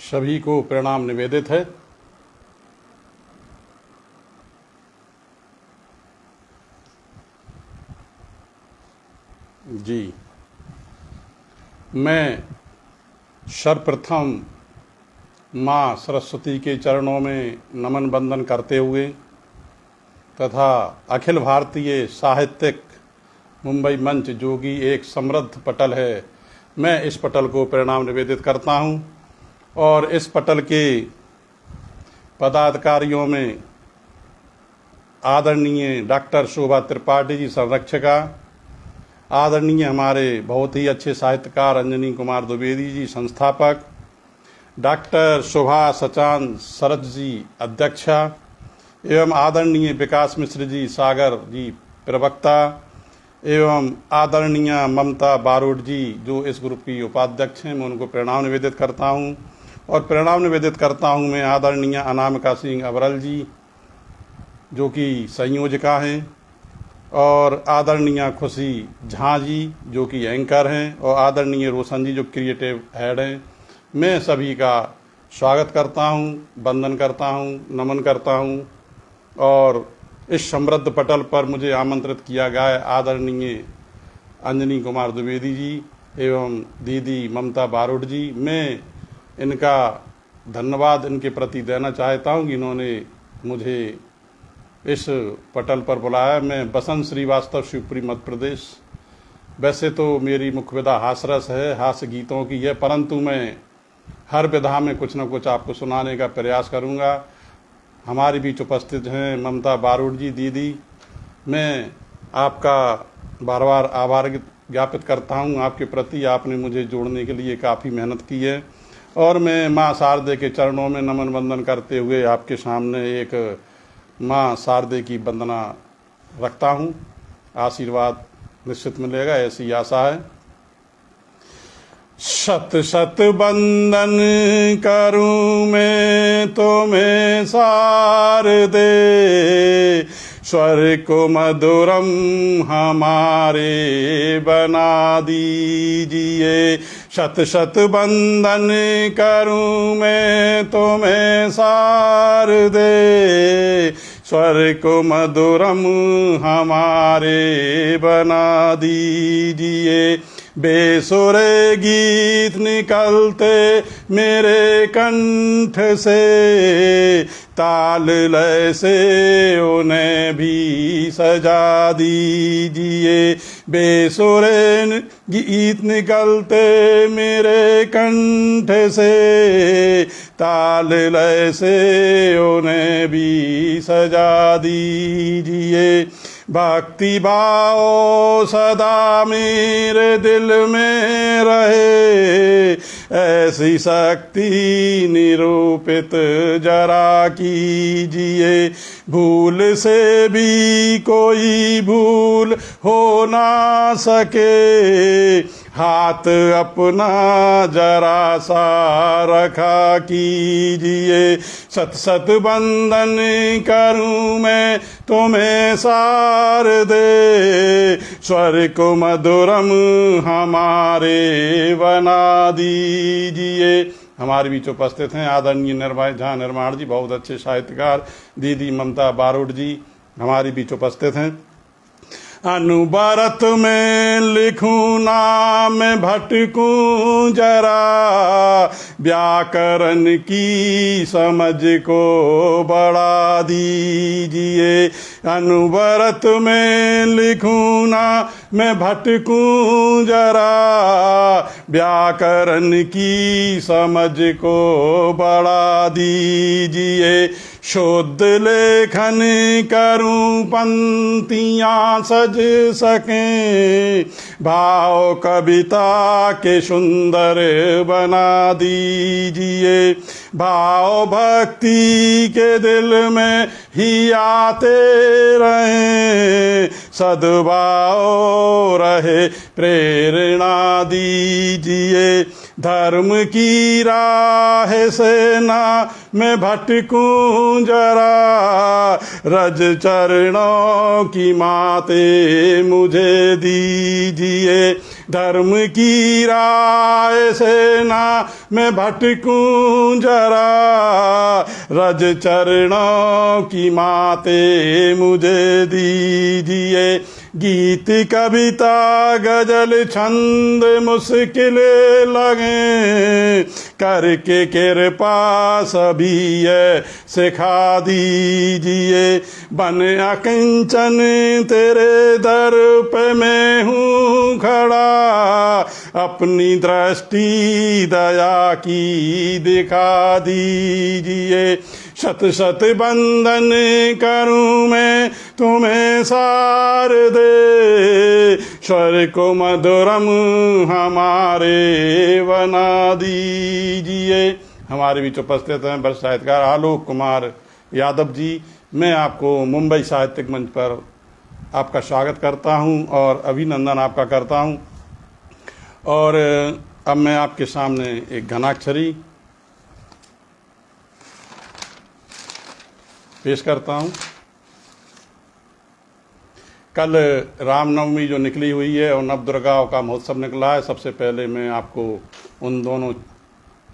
सभी को प्रणाम निवेदित है। जी, मैं सर्वप्रथम माँ सरस्वती के चरणों में नमन बंदन करते हुए तथा अखिल भारतीय साहित्यिक मुंबई मंच जो कि एक समृद्ध पटल है, मैं इस पटल को प्रणाम निवेदित करता हूँ। और इस पटल के पदाधिकारियों में आदरणीय डॉक्टर शोभा त्रिपाठी जी संरक्षिका, आदरणीय हमारे बहुत ही अच्छे साहित्यकार अंजनी कुमार द्विवेदी जी संस्थापक, डॉक्टर शोभा सचान सरज जी अध्यक्षा एवं आदरणीय विकास मिश्र जी सागर जी प्रवक्ता एवं आदरणीय ममता बारोट जी जो इस ग्रुप की उपाध्यक्ष हैं, मैं उनको प्रणाम निवेदित करता हूं। और प्रणाम निवेदित करता हूं मैं आदरणीय अनामिका सिंह अबरल जी जो कि संयोजिका हैं, और आदरणीय खुशी झा जी जो कि एंकर हैं, और आदरणीय रोशन जी जो क्रिएटिव हेड हैं। मैं सभी का स्वागत करता हूं, वंदन करता हूं, नमन करता हूं। और इस समृद्ध पटल पर मुझे आमंत्रित किया गया है आदरणीय अंजनी कुमार द्विवेदी जी एवं दीदी ममता बारोट जी। मैं इनका धन्यवाद इनके प्रति देना चाहता हूं कि इन्होंने मुझे इस पटल पर बुलाया। मैं बसंत श्रीवास्तव, शिवपुरी, मध्य प्रदेश। वैसे तो मेरी मुख्य विधा हास्यरस है, हास्य गीतों की है, परंतु मैं हर विधा में कुछ न कुछ आपको सुनाने का प्रयास करूंगा। हमारे बीच उपस्थित हैं ममता बारोट जी दीदी। मैं आपका बार बार आभार ज्ञापित करता हूं आपके प्रति, आपने मुझे जोड़ने के लिए काफ़ी मेहनत की है। और मैं माँ शारदे के चरणों में नमन वंदन करते हुए आपके सामने एक माँ शारदे की वंदना रखता हूँ। आशीर्वाद निश्चित मिलेगा, ऐसी आशा है। शत शत वंदन करूं मैं तुम्हें शारदे, स्वर को मधुरम हमारे बना दीजिए। शत शत वंदन करूं मैं तुम्हें शारदे, स्वर को मधुरम हमारे बना दीजिए। बेसुरे गीत निकलते मेरे कंठ से, ताल लय से उन्हें भी सजा दीजिए। बेसुरे गीत निकलते मेरे कंठ से, ताल लय से उन्हें भी सजा दीजिए। भक्ति भाव सदा मेरे दिल में रहे, ऐसी शक्ति निरूपित जरा कीजिए। भूल से भी कोई भूल हो ना सके, हाथ अपना जरा सा रखा कीजिए। सत सत वंदन करूं मैं तुम्हें शारदे, स्वर को मधुरम हमारे बना दीजिए। हमारे बीच उपस्थित हैं आदरणीय निर्माण जी, बहुत अच्छे साहित्यकार, दीदी ममता बारोट जी हमारे बीच उपस्थित हैं। अनवरत में लिखूं ना मैं भटकूं जरा, व्याकरण की समझ को बढ़ा दीजिए। अनवरत में लिखूं ना मैं भटकूं जरा, व्याकरण की समझ को बढ़ा दीजिए। शुद्ध लेखन करूं पंक्तियां सज सकें, भाव कविता के सुंदर बना दीजिए। भाव भक्ति के दिल में ही आते रहें, सद्भाव रहे प्रेरणा दीजिए। धर्म की राह से ना मैं भटकूं जरा, रज चरणों की माते मुझे दीजिए। धर्म की राह से ना मैं भटकूं जरा, रज चरणों की माते मुझे दीजिए। गीत कविता गजल छंद मुश्किल लगे, करके कृपा सभी ये सिखा दीजिए। बन अकिंचन तेरे दर पे मैं हूँ खड़ा, अपनी दृष्टि दया की दिखा दीजिए। शत शत बंधन करूं मैं तुम्हें सार दे, स्वर को मधुरम हमारे बना दीजिए। हमारे बीच उपस्थित हैं वरिष्ठ साहित्यकार आलोक कुमार यादव जी। मैं आपको मुंबई साहित्यिक मंच पर आपका स्वागत करता हूं और अभिनंदन आपका करता हूं। और अब मैं आपके सामने एक घनाक्षरी पेश करता हूं। कल रामनवमी जो निकली हुई है और नवदुर्गाओं का महोत्सव निकला है, सबसे पहले मैं आपको उन दोनों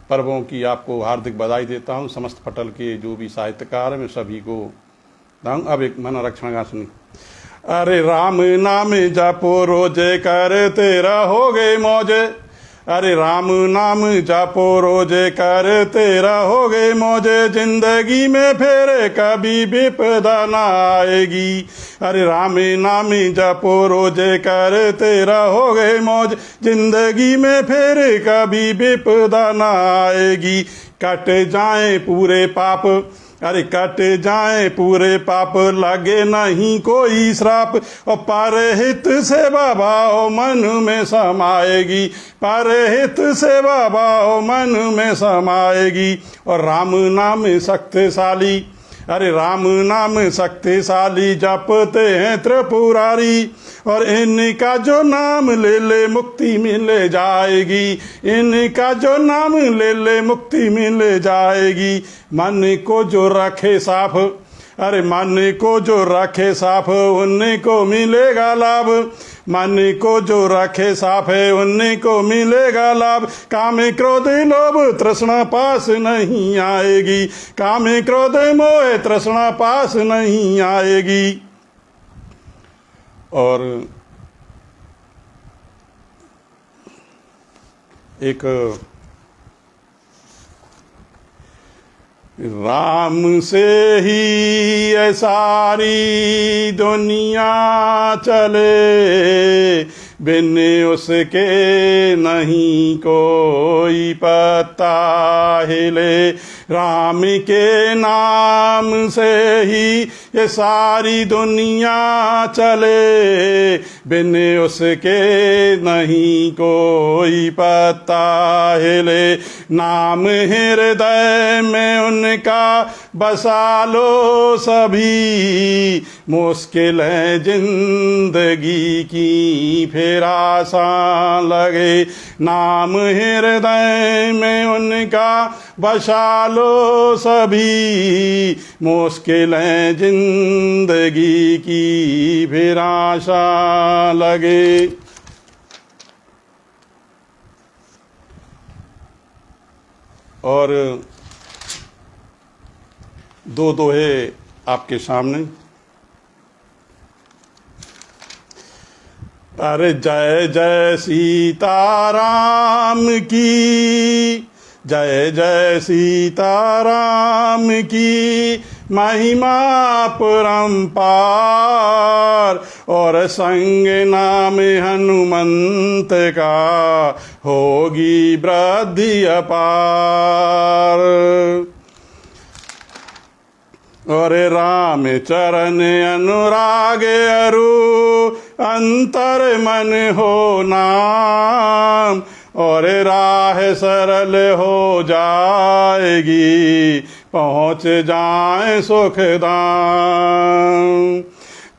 पर्वों की आपको हार्दिक बधाई देता हूं। समस्त पटल के जो भी साहित्यकार हैं मैं सभी को दाऊँ। अब एक मनोरक्षण गा सुनी। अरे राम नाम जपो रोजे करते रहोगे मौजे, अरे राम नाम जपो रोजे करते रहोगे मौजे, जिंदगी में फिर कभी विपदा न आएगी। अरे राम नाम जपो रोजे करते रहोगे मौज, जिंदगी में फिर कभी विपदा न आएगी। कट जाए पूरे पाप, अरे कट जाए पूरे पाप, लगे नहीं कोई श्राप, और परहित सेवा भाव मन में समाएगी। परहित सेवा भाव मन में समाएगी। और राम नाम शक्तिशाली, अरे राम नाम शक्तिशाली, जपते हैं त्रिपुरारी, और इनका जो नाम ले ले मुक्ति मिल जाएगी। इनका जो नाम ले ले मुक्ति मिल जाएगी। मन को जो रखे साफ, अरे मन को जो रखे साफ, उनको मिलेगा लाभ। मन को जो रखे साफ है उनको मिलेगा लाभ। काम क्रोध लोभ तृष्णा पास नहीं आएगी। काम क्रोध मोह तृष्णा पास नहीं आएगी। और एक राम से ही ये सारी दुनिया चले, बिन उसके नहीं कोई पत्ता हिले। राम के नाम से ही ये सारी दुनिया चले, बिन उसके नहीं कोई पत्ता हिले। नाम हृदय में उनका बसा लो सभी, मुश्किल है जिंदगी की फिर आसान लगे। नाम हृदय में उनका बसा लो सभी, मुश्किल है जिंदगी की फिर आसान लगे। और दो दोहे आपके सामने। अरे जय जय सीताराम की, जय जय सीताराम की, महिमा परम्पार। और संग नाम हनुमंत का होगी वृद्धि अपार। और राम चरण अनुराग अरु, अंतर मन हो नाम। और राह सरल हो जाएगी, पहुँच जाए सुखधाम।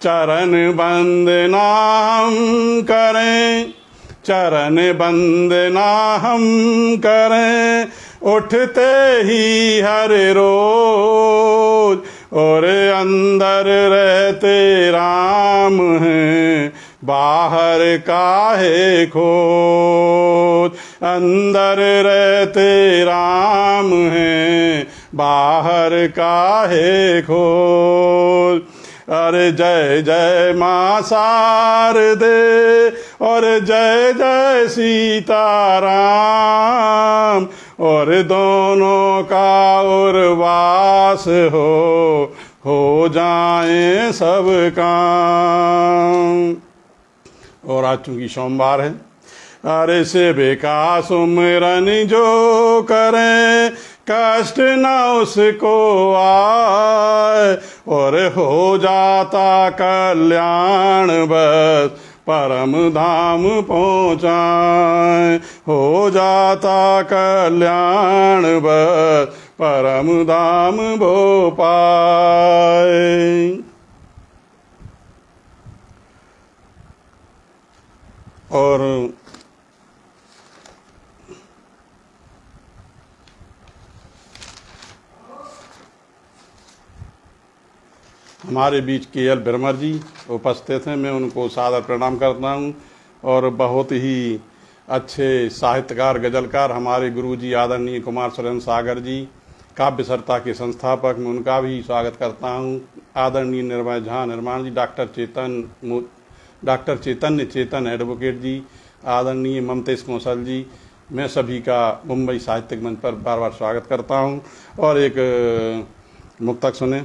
चरण वंदना हम करें, चरण वंदना हम करें, उठते ही हर रोज, और अंदर रहते राम हैं, बाहर काहे खोज। अंदर रहते राम हैं, बाहर काहे खोज। अरे जय जय मां शारदे और जय जय सीताराम, और दोनों का उर्वास हो जाए सब काम। और आज चूंकि सोमवार है, अरे सेवे का सुमिरन जो करे, कष्ट न उसको आए, और हो जाता कल्याण बस परम धाम पहुँचाए। हो जाता कल्याण बस परम धाम वो पाए। और हमारे बीच KL बिरमर जी उपस्थित हैं, मैं उनको सादर प्रणाम करता हूँ। और बहुत ही अच्छे साहित्यकार गजलकार हमारे गुरुजी आदरणीय कुमार सुरेंद्र सागर जी, काव्य सरिता के संस्थापक, मैं उनका भी स्वागत करता हूँ। आदरणीय निर्मय झा निर्माण जी, डॉक्टर चैतन्य चेतन एडवोकेट जी, आदरणीय ममतेश कौशल जी, मैं सभी का मुंबई साहित्यिक मंच पर बार बार स्वागत करता हूँ। और एक मुक्तक सुने।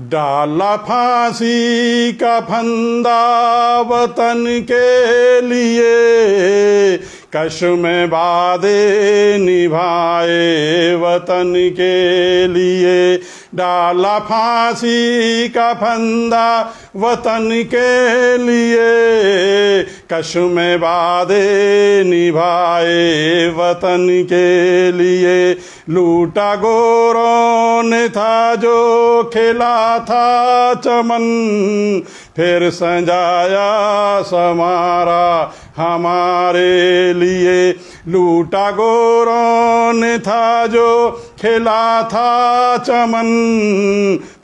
डाला फांसी का फंदा वतन के लिए, कश में वादे निभाए वतन के लिए। डाला फांसी का फंदा वतन के लिए, कश में वादे निभाए वतन के लिए। लूटा गोरों ने था जो खिला था चमन, फिर संजाया समारा हमारे लिए। लूटा गोरों ने था जो खिला था चमन,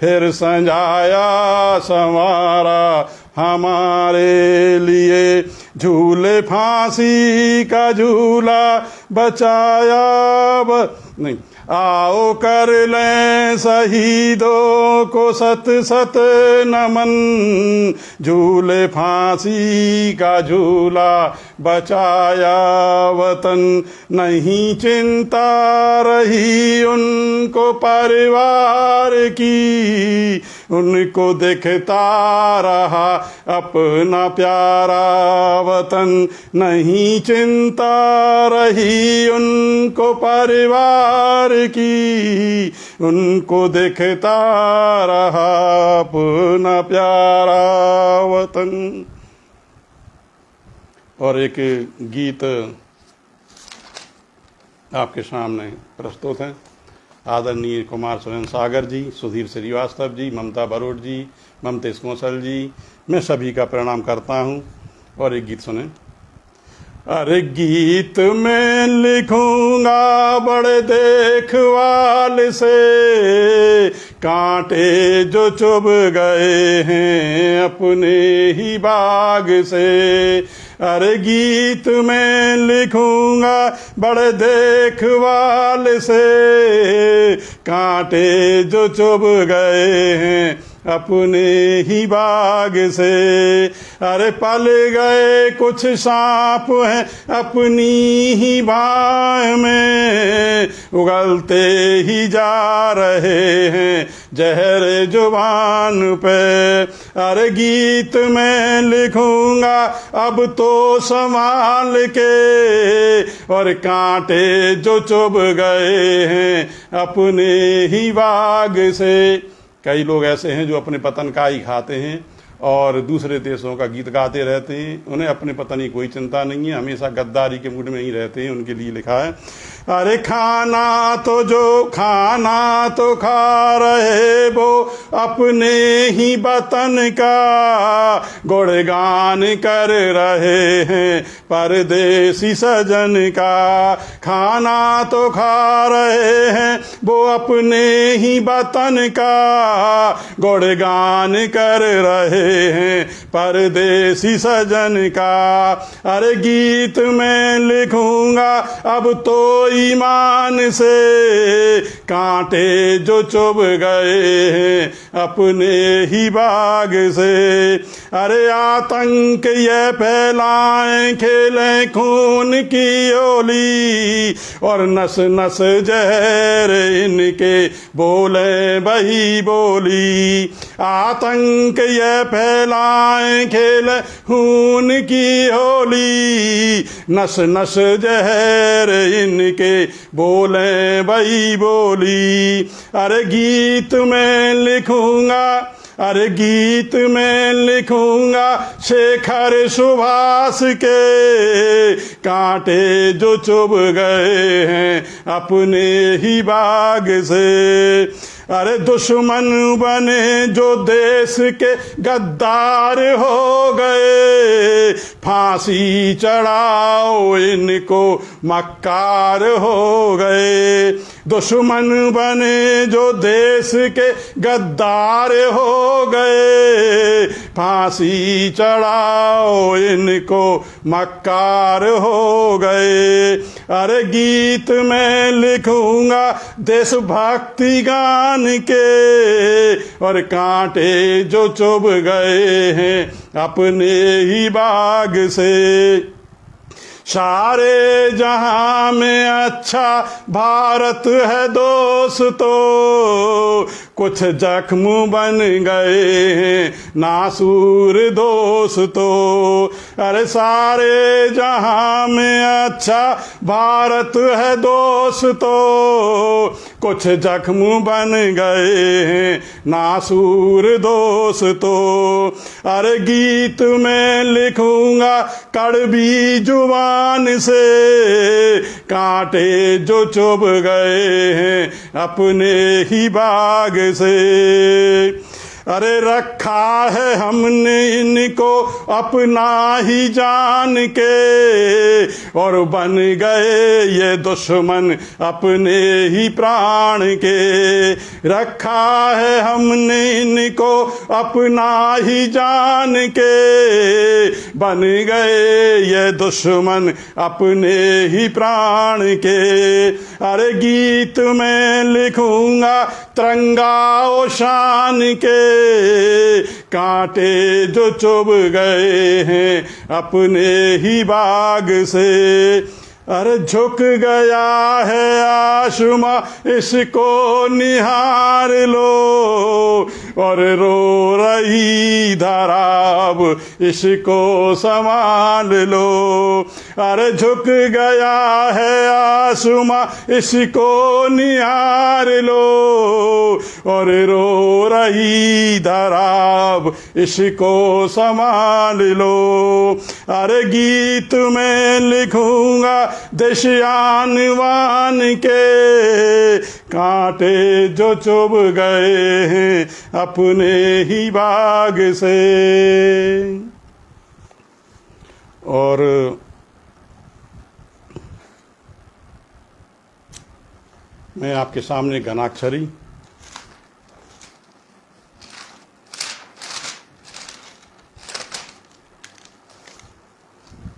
फिर संजाया संवारा हमारे लिए। झूले फांसी का झूला बचाया नहीं, आओ कर लें शहीदों को सत सत नमन। झूले फांसी का झूला बचाया वतन, नहीं चिंता रही उनको परिवार की, उनको दिखता रहा अपना प्यारा वतन। नहीं चिंता रही उनको परिवार की, उनको दिखता रहा अपना प्यारा वतन। और एक गीत आपके सामने प्रस्तुत है। आदरणीय कुमार सुरेंद्र सागर जी, सुधीर श्रीवास्तव जी, ममता बरोट जी, ममतेश कौशल जी, मैं सभी का प्रणाम करता हूँ। और एक गीत सुने। अरे गीत मैं लिखूंगा बड़े देखभाल से, कांटे जो चुभ गए हैं अपने ही बाग से। अरे गीत मैं लिखूंगा बड़े देखभाल से, कांटे जो चुभ गए हैं अपने ही बाग से। अरे पल गए कुछ सांप हैं अपनी ही बाह में, उगलते ही जा रहे हैं जहर जुबान पे। अरे गीत मैं लिखूंगा अब तो संभाल के, और कांटे जो चुभ गए हैं अपने ही बाग से। कई लोग ऐसे हैं जो अपने पतन का ही खाते हैं और दूसरे देशों का गीत गाते रहते हैं। उन्हें अपने पतन की कोई चिंता नहीं है, हमेशा गद्दारी के मूड में ही रहते हैं। उनके लिए लिखा है। अरे खाना तो खा रहे वो अपने ही वतन का, गुणगान कर रहे हैं परदेसी सजन का। खाना तो खा रहे हैं वो अपने ही वतन का, गुणगान कर रहे हैं परदेसी सजन का। अरे गीत मैं लिखूंगा अब तो ईमान से, कांटे जो चुभ गए हैं अपने ही बाग से। अरे आतंक ये फैलाएं, खेलें खून की होली, और नस नस जहर इनके बोले वही बोली। आतंक ये फैलाएं, खेलें खून की होली, नस नस जहर इनके बोले वही बोली। अरे गीत में लिखूंगा, अरे गीत में लिखूंगा शेखर सुभाष के, कांटे जो चुभ गए हैं अपने ही बाग से। अरे दुश्मन बने जो देश के गद्दार हो गए, फांसी चढ़ाओ इनको मक्कार हो गए। दुश्मन बने जो देश के गद्दार हो गए, फांसी चढ़ाओ इनको मक्कार हो गए। अरे गीत में लिखूंगा देशभक्ति गान के, और कांटे जो चुभ गए हैं अपने ही बाग से। सारे जहां में अच्छा भारत है दोस्तों, कुछ जख्म बन गए हैं नासूर दोस्तों। अरे सारे जहां में अच्छा भारत है दोस्तों, कुछ जख्म बन गए हैं नासूर दोस्तों। अरे गीत में लिखूंगा कड़वी जुबान से, कांटे जो चुभ गए हैं अपने ही बाग से। अरे रखा है हमने इनको अपना ही जान के, और बन गए ये दुश्मन अपने ही प्राण के। रखा है हमने इनको अपना ही जान के, बन गए ये दुश्मन अपने ही प्राण के। अरे गीत में लिखूंगा तिरंगा ओ शान के, कांटे जो चुभ गए हैं अपने ही बाग से। अरे झुक गया है आसमां इसको निहार लो, और रो रही धराब इसको संभाल लो। अरे झुक गया है आसमां इसको निहार लो, और रो रही धराब इसको संभाल लो। अरे गीत में लिखूंगा देशियान वान के, कांटे जो चुभ गए हैं अपने ही बाग से। और मैं आपके सामने घनाक्षरी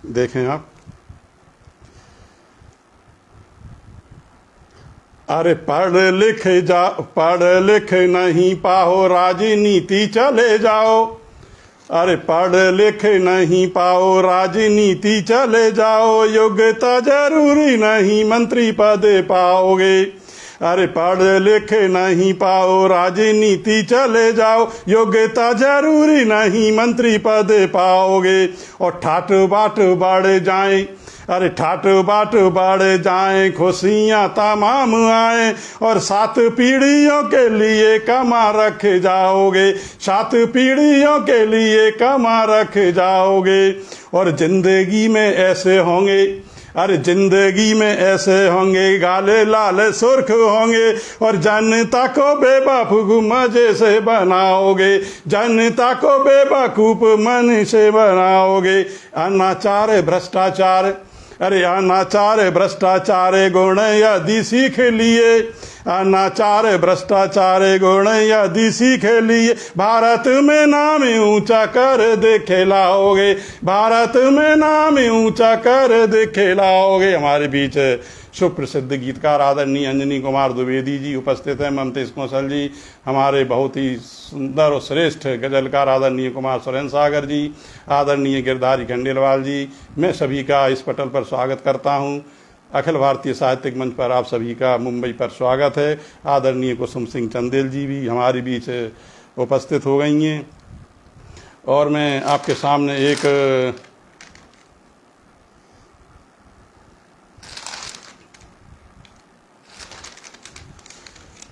देखें आप। अरे पढ़ लिख नहीं पाओ राजनीति चले जाओ। अरे पढ़ लिख नहीं पाओ राजनीति चले जाओ, योग्यता जरूरी नहीं मंत्री पद पाओगे। अरे पढ़ लिख नहीं पाओ राजनीति चले जाओ, योग्यता जरूरी नहीं मंत्री पद पाओगे। और ठाट बाट बढ़ जाएं, अरे ठाट बाट बढ़ जाएं, खुशियां तमाम आए, और 7 पीढ़ियों के लिए कमा रख जाओगे। 7 पीढ़ियों के लिए कमा रख जाओगे। और जिंदगी में ऐसे होंगे, अरे जिंदगी में ऐसे होंगे, गाले लाल सुर्ख होंगे, और जनता को बेवकूफ मजे से बनाओगे, जनता को बेवकूफ मन से बनाओगे। अनाचार भ्रष्टाचार, अरे अनाचार भ्रष्टाचार गुण यदि सीख लिए, अनाचार भ्रष्टाचार गुण यदि सीख लिए, भारत में नाम ऊंचा कर दिखलाओगे, भारत में नाम ऊंचा कर दिखलाओगे। हमारे बीच सुप्रसिद्ध गीतकार आदरणीय अंजनी कुमार द्विवेदी जी उपस्थित हैं। ममतेश कौशल जी, हमारे बहुत ही सुंदर और श्रेष्ठ गजलकार आदरणीय कुमार सुरेंद्र सागर जी, आदरणीय गिरधारी खंडेलवाल जी, मैं सभी का इस पटल पर स्वागत करता हूं। अखिल भारतीय साहित्यिक मंच पर आप सभी का मुंबई पर स्वागत है। आदरणीय कुसुम सिंह चंदेल जी भी हमारे बीच उपस्थित हो गई हैं। और मैं आपके सामने एक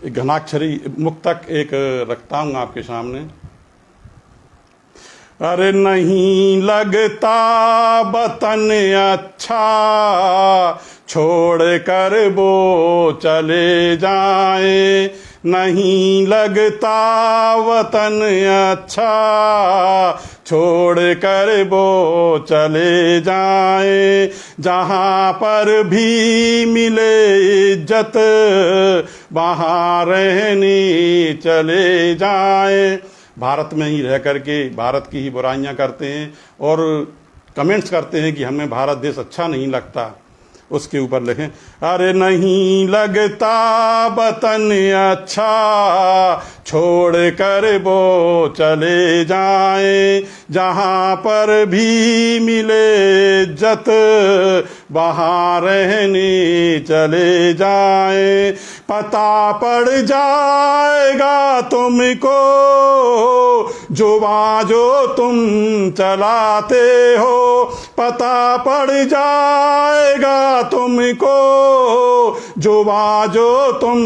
घनाक्षरी मुक्तक एक रखता हूं आपके सामने। अरे नहीं लगता वतन अच्छा, छोड़ कर वो चले जाए, नहीं लगता वतन अच्छा, छोड़ कर वो चले जाए, जहाँ पर भी मिले इज्जत वहाँ रहने चले जाए। भारत में ही रह करके भारत की ही बुराइयां करते हैं और कमेंट्स करते हैं कि हमें भारत देश अच्छा नहीं लगता। उसके ऊपर लिखें, अरे नहीं लगता वतन अच्छा, छोड़ कर वो चले जाए, जहाँ पर भी मिले इज्जत वहाँ रहने चले जाए। पता पड़ जाएगा तुमको जुबां जो तुम चलाते हो, पता पड़ जाएगा तुमको जुबां जो तुम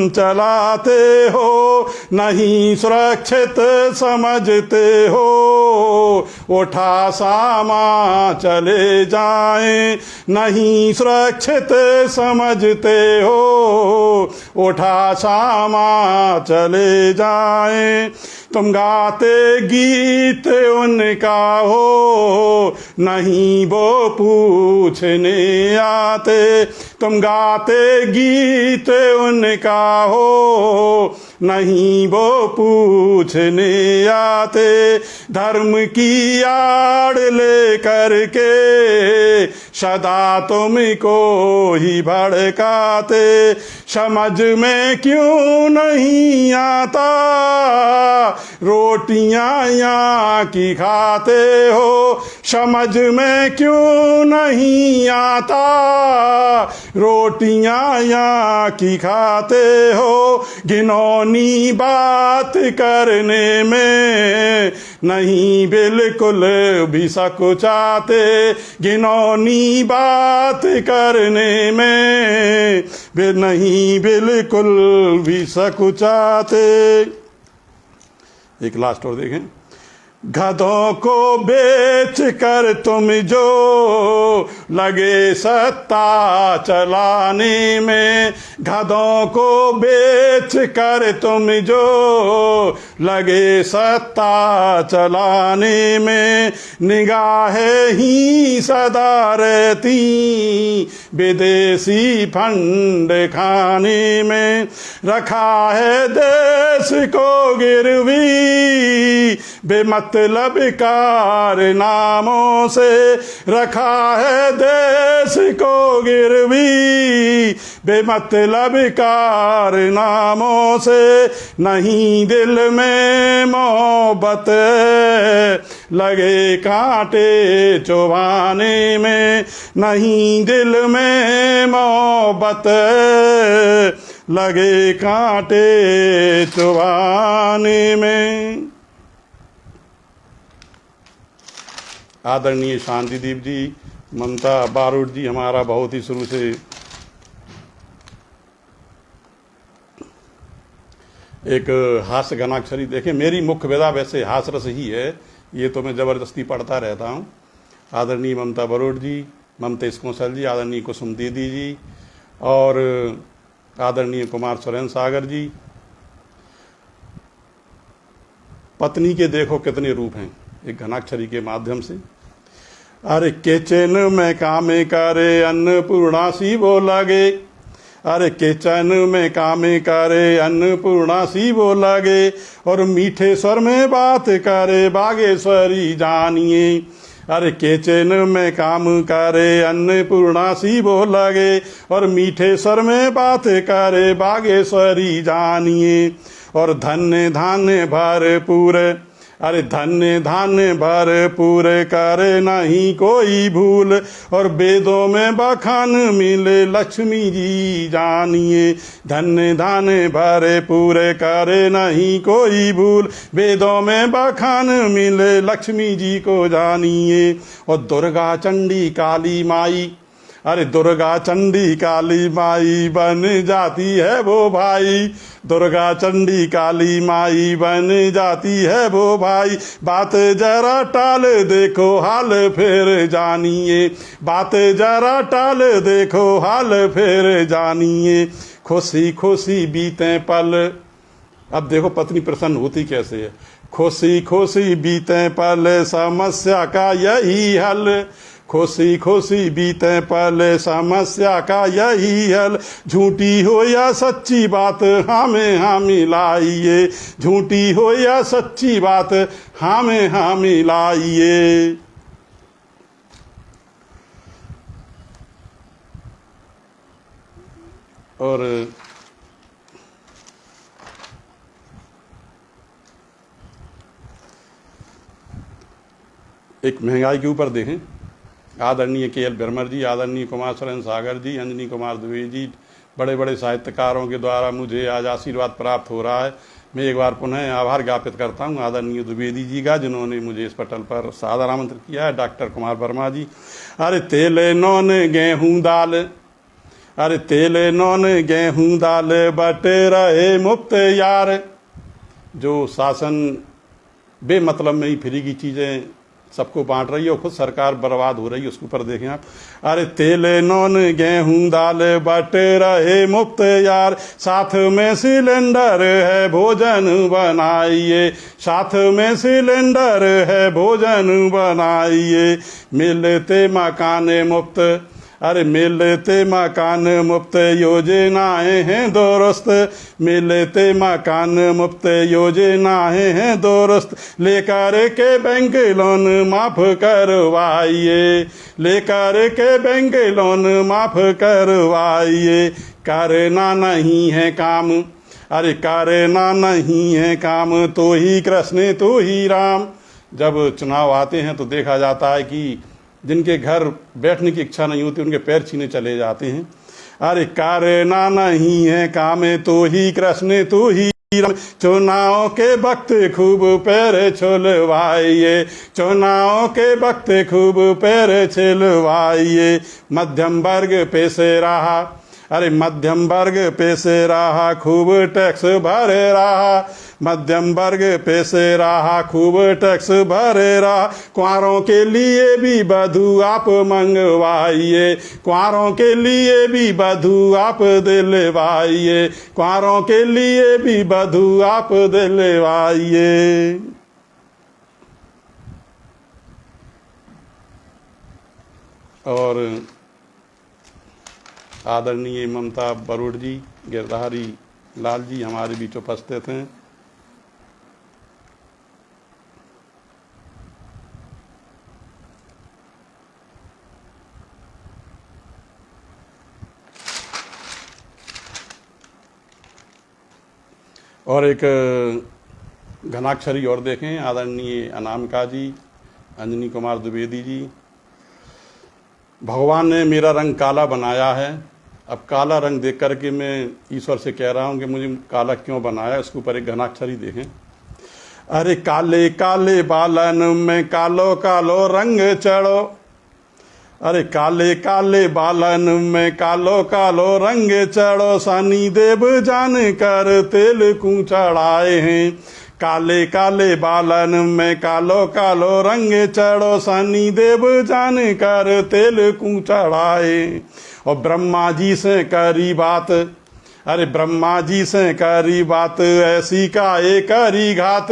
चलाते हो, नहीं सुरक्षित समझते हो, उठा सामा चले जाएं, नहीं सुरक्षित समझते हो, उठा सामा चले जाएं। तुम गाते गीत उनका हो, नहीं वो पूछने आते, तुम गाते गीत उनका हो, नहीं वो पूछने आते। धर्म की आड़ ले करके सदा तुमको ही भड़काते, समझ में क्यों नहीं आता रोटियां यहाँ की खाते हो, समझ में क्यों नहीं आता रोटियां यहाँ की खाते हो। घिनौनी बात करने में नहीं बिल्कुल भी सकुचाते, घिनौनी बात करने में भी नहीं बिल्कुल भी सकुचाते। एक लास्ट और देखें, गधों को बेच कर तुम जो लगे सत्ता चलाने में, गधों को बेच कर तुम जो लगे सत्ता चलाने में, निगाहें ही सदा रहती विदेशी फंड खाने में, रखा है देश को गिरवी बेमतलब कारनामों से, रखा है देश को गिरवी बेमतलब कारनामों से, नहीं दिल में मोहब्बत लगे कांटे चुभाने में, नहीं दिल में मोहब्बत लगे कांटे चुभाने में। आदरणीय शांतिदीप जी, ममता बारोट जी, हमारा बहुत ही शुरू से एक हास्य घनाक्षरी। देखें, मेरी मुख्य विधा वैसे हास रस ही है, ये तो मैं ज़बरदस्ती पढ़ता रहता हूँ। आदरणीय ममता बारोट जी, ममतेश कौशल जी, आदरणीय कुसुम दीदी जी और आदरणीय कुमार सुरेंद्र सागर जी। पत्नी के देखो कितने रूप हैं एक घनाक्षरी के माध्यम से। अरे किचन में कामे करे अन्नपूर्णा सी वो लगे, अरे किचन में कामे करे अन्नपूर्णा सी वो लगे, और मीठे स्वर में बात करे बागेश्वरी जानिए। अरे किचन में काम करे अन्नपूर्णा सी वो लगे, और मीठे स्वर में बात करे बागेश्वरी जानिए। और धन्य धान्य भरपूर, अरे धन्य धान्य भरपूर करे नहीं कोई भूल, और वेदों में बखान मिले लक्ष्मी जी जानिए। धन्य धान्य भरपूर करे नहीं कोई भूल, वेदों में बखान मिले लक्ष्मी जी को जानिए। और दुर्गा चंडी काली माई, अरे दुर्गा चंडी काली माई बन जाती है वो भाई, दुर्गा चंडी काली माई बन जाती है वो भाई। बात जरा टाल देखो हाल फिर जानिए, बात जरा टाल देखो हाल फिर जानिए। खुशी खुशी बीते पल, अब देखो पत्नी प्रसन्न होती कैसे है। खुशी खुशी बीते पल समस्या का यही हल, खुशी खुशी बीते पल समस्या का यही हल। झूठी हो या सच्ची बात हमें हाँ मिलाइए, झूठी हो या सच्ची बात हमें हाँ मिलाइए। और एक महंगाई के ऊपर देखें, आदरणीय के.एल. बिरमर जी, आदरणीय कुमार सुरेंद्र सागर जी, अंजनी कुमार द्विवेदी जी, बड़े बड़े साहित्यकारों के द्वारा मुझे आज आशीर्वाद प्राप्त हो रहा है। मैं एक बार पुनः आभार ज्ञापित करता हूँ आदरणीय द्विवेदी जी का, जिन्होंने मुझे इस पटल पर सादर आमंत्रित किया है। डॉक्टर कुमार वर्मा जी, अरे तेल नॉन गेहूँ दाल, अरे तेल नॉन गेहूँ दाल बटे रहे मुफ्त यार। जो शासन बेमतलब में ही फ्री की चीज़ें सबको बांट रही है और खुद सरकार बर्बाद हो रही है, उसके ऊपर देखें आप। अरे तेल नॉन गेहूं दाल बटे रहे मुफ्त यार, साथ में सिलेंडर है भोजन बनाइए, साथ में सिलेंडर है भोजन बनाइए। मिलते मकान मुफ्त, अरे मिलते मकान मुफ्त योजनाएं हैं दुरुस्त, मिलते मकान मुफ्त योजनाएं हैं दुरुस्त। लेकर के बैंक लोन माफ करवाइए, लेकर के बैंक लोन माफ करवाइए। करना नहीं है काम, अरे करना नहीं है काम, तो ही कृष्ण तो ही राम। जब चुनाव आते हैं तो देखा जाता है कि जिनके घर बैठने की इच्छा नहीं होती उनके पैर छीने चले जाते हैं। अरे करना नहीं है काम, तो ही कृष्ण तो ही राम। चुनाव के वक्त खूब पैर छुलवाइए, चुनाव के वक्त खूब पैर छिलवाइए। मध्यम वर्ग पे से रहा, अरे मध्यम वर्ग पे से रहा खूब टैक्स भरे रहा, मध्यम वर्ग पे से रहा खूब टैक्स भरे रहा। कुंवारों के लिए भी वधू आप मंगवाइए, कुंवारों के लिए भी वधू आप दिलवाइए, कुंवारों के लिए भी वधू आप दिलवाइए। और आदरणीय ममता बरूड जी, गिरधारी लाल जी हमारे बीच उपस्थित हैं। और एक घनाक्षरी और देखें, आदरणीय अनामिका जी, अंजनी कुमार द्विवेदी जी। भगवान ने मेरा रंग काला बनाया है, अब काला रंग देख करके मैं ईश्वर से कह रहा हूँ कि मुझे काला क्यों बनाया। इसके ऊपर एक घनाक्षरी देखें। अरे काले काले बालन में कालो कालो रंग चढ़ो, अरे काले काले बालन में कालो कालो रंग चढ़ो। शनि देव जान कर तेल क्यों चढ़ाए हैं, काले काले बालन में कालो कालो रंग चढ़ो, शनि देव जान कर तेल को चढ़ाए। और ब्रह्मा जी से करी बात, अरे ब्रह्मा जी से करी बात, ऐसी का एक करी घात।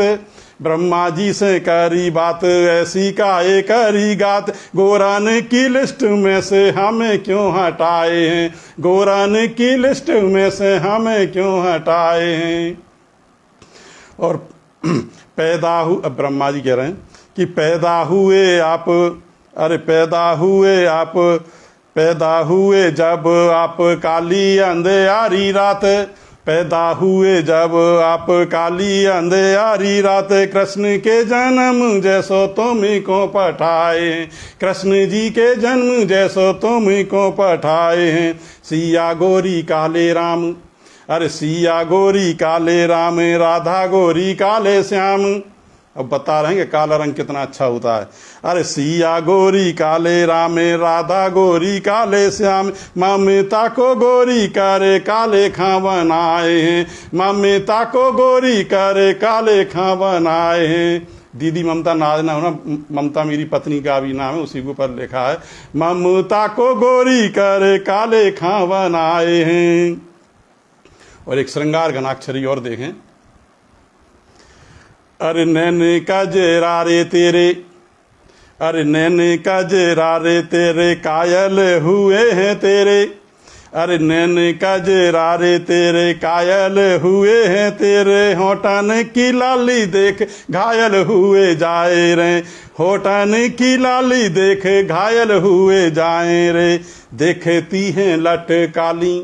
ब्रह्मा जी से करी बात, ऐसी का एक करी घात। गोरन की लिस्ट में से हमें क्यों हटाए हैं, गोरन की लिस्ट में से हमें क्यों हटाए हैं। और पैदा अब ब्रह्मा जी कह रहे हैं कि पैदा हुए आप, अरे पैदा हुए आप, पैदा हुए जब आप काली अंधेरी रात। पैदा हुए जब आप काली अंधेरी रात, कृष्ण के जन्म जैसो तुम को पठाए, कृष्ण जी के जन्म जैसो तुम को पठाए हैं। सिया गोरी काले राम, अरे सिया गोरी काले राम, राधा गोरी काले श्याम। अब बता रहे हैं कि काला रंग कितना अच्छा होता है। अरे सिया गोरी काले राम, राधा गोरी काले श्याम। ममता को गोरी करे काले खां बनाए हैं, ममता को गोरी करे काले खां बनाए हैं। दीदी ममता नाज ना होना, ममता मेरी पत्नी का भी नाम है, उसी के ऊपर लिखा है ममता को गोरी करे काले खां बनाए हैं। और एक श्रृंगार घनाक्षरी और देखें। अरे नैन कजरारे तेरे, अरे नैन कजरारे तेरे कायल हुए हैं तेरे। अरे नैन कजरारे तेरे कायल हुए हैं तेरे। होठन की लाली देख घायल हुए जाए रे, होठन की लाली देख घायल हुए जाए रे। देखती हैं लट काली,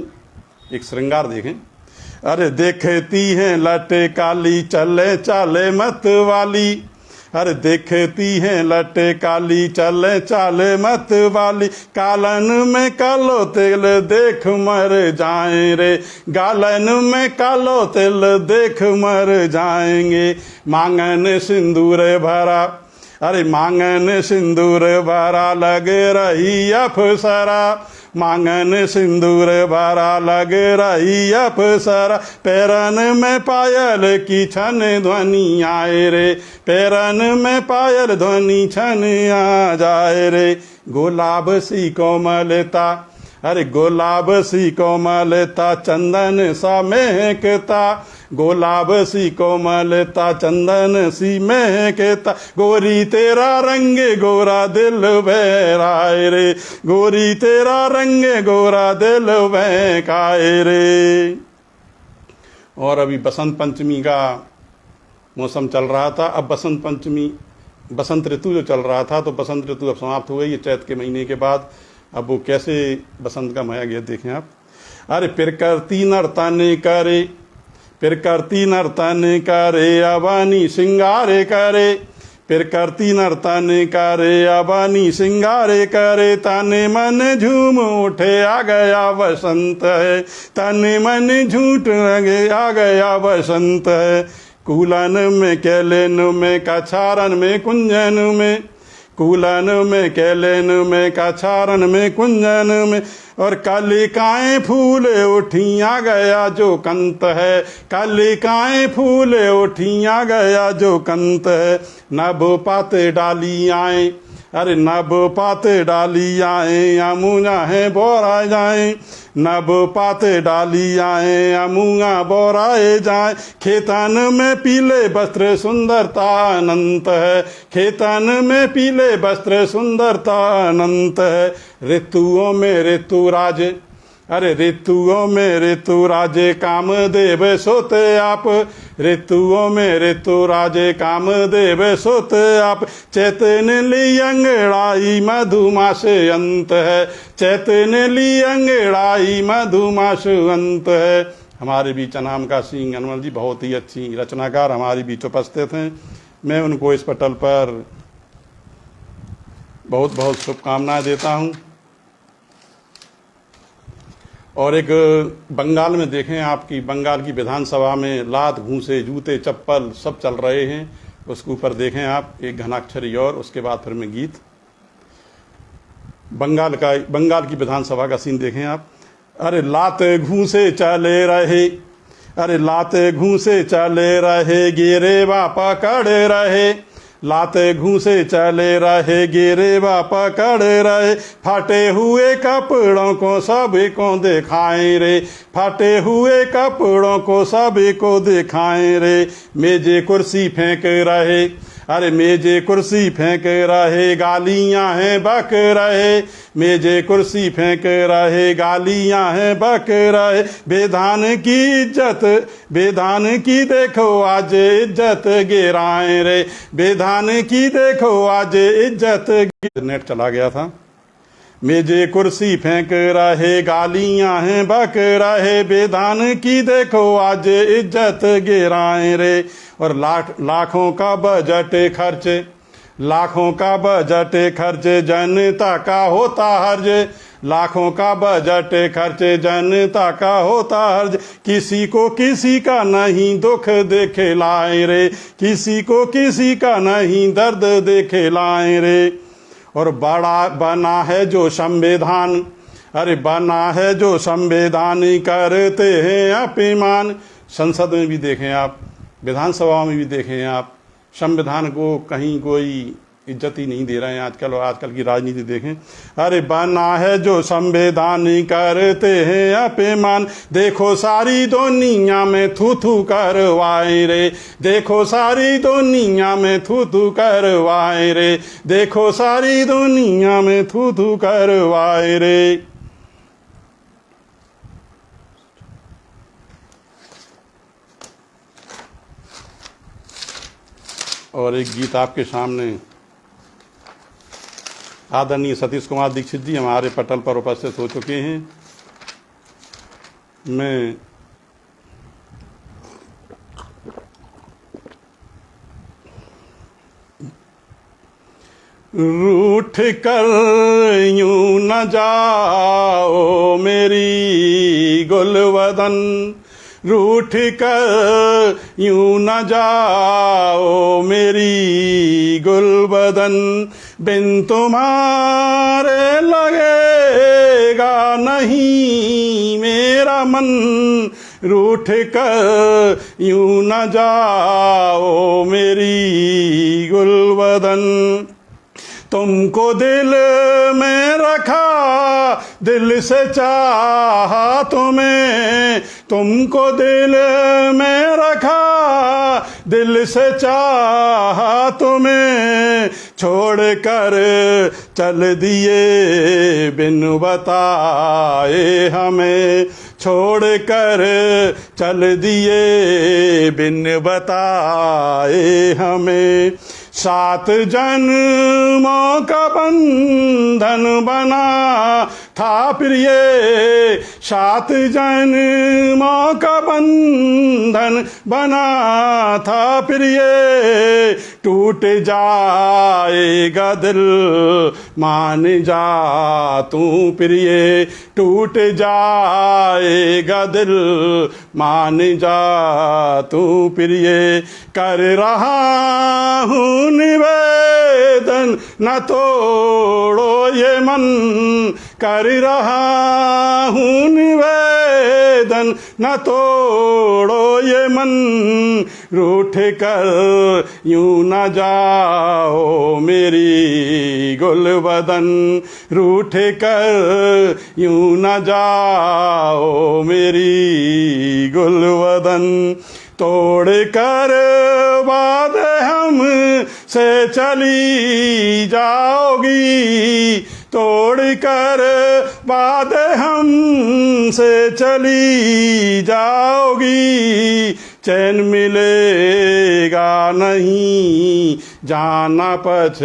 एक श्रृंगार देखें। अरे देखती हैं लट काली, चले चाले मत वाली। अरे देखती हैं लट काली, चले चाले मत वाली। कालन में कालो तिल देख मर जाए रे, गालन में कालो तिल देख मर जाएंगे। मांगन सिंदूर भरा, अरे मांगन सिंदूर भरा लग रही अफसरा। मांगन सिंदूर भरा लग रही अफसरा। पैरन में पायल की छन ध्वनि आए रे, पैरन में पायल ध्वनि छन आ जाए रे। गुलाब सी कोमलता, अरे गुलाब सी कोमलता चंदन सा महकता। गुलाब सी कोमलता चंदन सी महकता। गोरी तेरा रंग गोरा दिल बहराए रे, गोरी तेरा रंग गोरा दिल बहकाए रे। और अभी बसंत पंचमी का मौसम चल रहा था। अब बसंत पंचमी, बसंत ऋतु जो चल रहा था, तो बसंत ऋतु अब समाप्त हो गई है चैत के महीने के बाद। अब वो कैसे बसंत का मया गया देखें आप। अरे फिर करती नर्तन करे, फिर करती नर्तन करे अबानी सिंगारे करे। फिर करती नर्तन करे अबानी सिंगारे करे। तन मन झूम उठे आ गया बसंत है, तन मन झूठ लगे आ गया बसंत है। कूलन में कैलेन में कछारन में कुंजन में, कूलन में कैलेन में कछारन में कुंजन में। और कलिकाएं फूल उठिया गया जो कंत है, कलिकाएं फूल उठिया गया जो कंत है। नभ पात डाली आए, अरे नभ पात डाली आए अमुआ है बोरा जाए। नभ पात डाली आए अमुआ बोराए जाए। खेतन में पीले वस्त्र सुंदरता अनंत है, खेतन में पीले वस्त्र सुंदरता अनंत है। ऋतुओं में ऋतुराज, अरे ऋतुओं में ऋतुराजे कामदेव सोते आप। ऋतुओं में ऋतुराजे कामदेव सोते आप। चैतन ली अंगड़ाई मधुमास अंत है, चैतन ली अंगड़ाई मधुमास अंत है। हमारे बीच अनाम का सिंह अनमल जी बहुत ही अच्छी रचनाकार हमारे बीच उपस्थित हैं। मैं उनको इस पटल पर बहुत बहुत शुभकामनाएं देता हूं। और एक बंगाल में देखें आपकी, बंगाल की विधानसभा में लात घूंसे जूते चप्पल सब चल रहे हैं। उसके ऊपर देखें आप एक घनाक्षरी और उसके बाद फिर में गीत। बंगाल की विधानसभा का सीन देखें आप। अरे लात घूंसे चले रहे, अरे लाते घूसे चले रहे गिरेवा पकड़ रहे, लाते घूसे चले रहे गिरेवा पकड़ रहे, फटे हुए कपड़ों को सभी को दिखाएं रे, फटे हुए कपड़ों को सभी को दिखाएं रे। मेजे कुर्सी फेंक रहे, अरे मेजे कुर्सी फेंक रहे, गालियां हैं बक रहे, मेजे कुर्सी फेंक रहे, गालियां हैं बक रहे। बेधान की इज्जत, बेधान की देखो आज इज्जत गिराएं रे, बेधान की देखो आज इज्जत। नेट चला गया था। मेजे कुर्सी फेंक रहे, गालियां हैं बक रहे, बेधान की देखो आज इज्जत गिराएं रे। और लाखों का बजट खर्च, लाखों का बजट खर्च जनता का होता हर्ज, लाखों का बजट खर्च जनता का होता हर्ज। किसी को किसी का नहीं दुख देखे लाए रे, किसी को किसी का नहीं दर्द देखे लाए रे। और बड़ा बना है जो संविधान, अरे बना है जो संविधान करते हैं अपमान। संसद में भी देखें आप, विधानसभा में भी देखें आप, संविधान को कहीं कोई इज्जत ही नहीं दे रहे हैं आजकल। और आजकल की राजनीति देखें, अरे बना है जो संविधान करते हैं अपमान। देखो सारी दुनिया में थू थू करवाए रे, देखो सारी दुनिया में थू थू करवाए रे, देखो सारी दुनिया में थू थू करवाए रे। और एक गीत आपके सामने आदरणीय सतीश कुमार दीक्षित जी हमारे पटल पर उपस्थित हो चुके हैं। मैं रूठ कर यूं न जाओ मेरी गुलवदन, रूठ कर यूं न जाओ मेरी गुलबदन। बिन तुम्हारे लगेगा नहीं मेरा मन, रूठ कर यूं न जाओ मेरी गुलबदन। तुमको दिल में रखा, दिल से चाहा तुम्हें, तुमको दिल में रखा, दिल से चाहा तुम्हें। छोड़ कर चल दिए बिन बताए हमें, छोड़ कर चल दिए बिन बताए हमें। सात जन्मों का बंधन बना था प्रिय, सात जन्मों का बंधन बना था प्रिय। टूट जाएगा दिल मान जा तू प्रिय, टूट जाएगा दिल मान जा तू प्रिय। कर रहा हूँ निवेदन न तोड़ो ये मन, कर रहा हूँ निवेदन न तोड़ो ये मन। रूठ कर यूं न जाओ मेरी गुलबदन, रूठ कर यूं न जाओ मेरी गुलबदन। तोड़ कर वादे हम से चली जाओगी, तोड़ कर वादे हम से चली जाओगी। चैन मिलेगा नहीं जाना पछताओगी,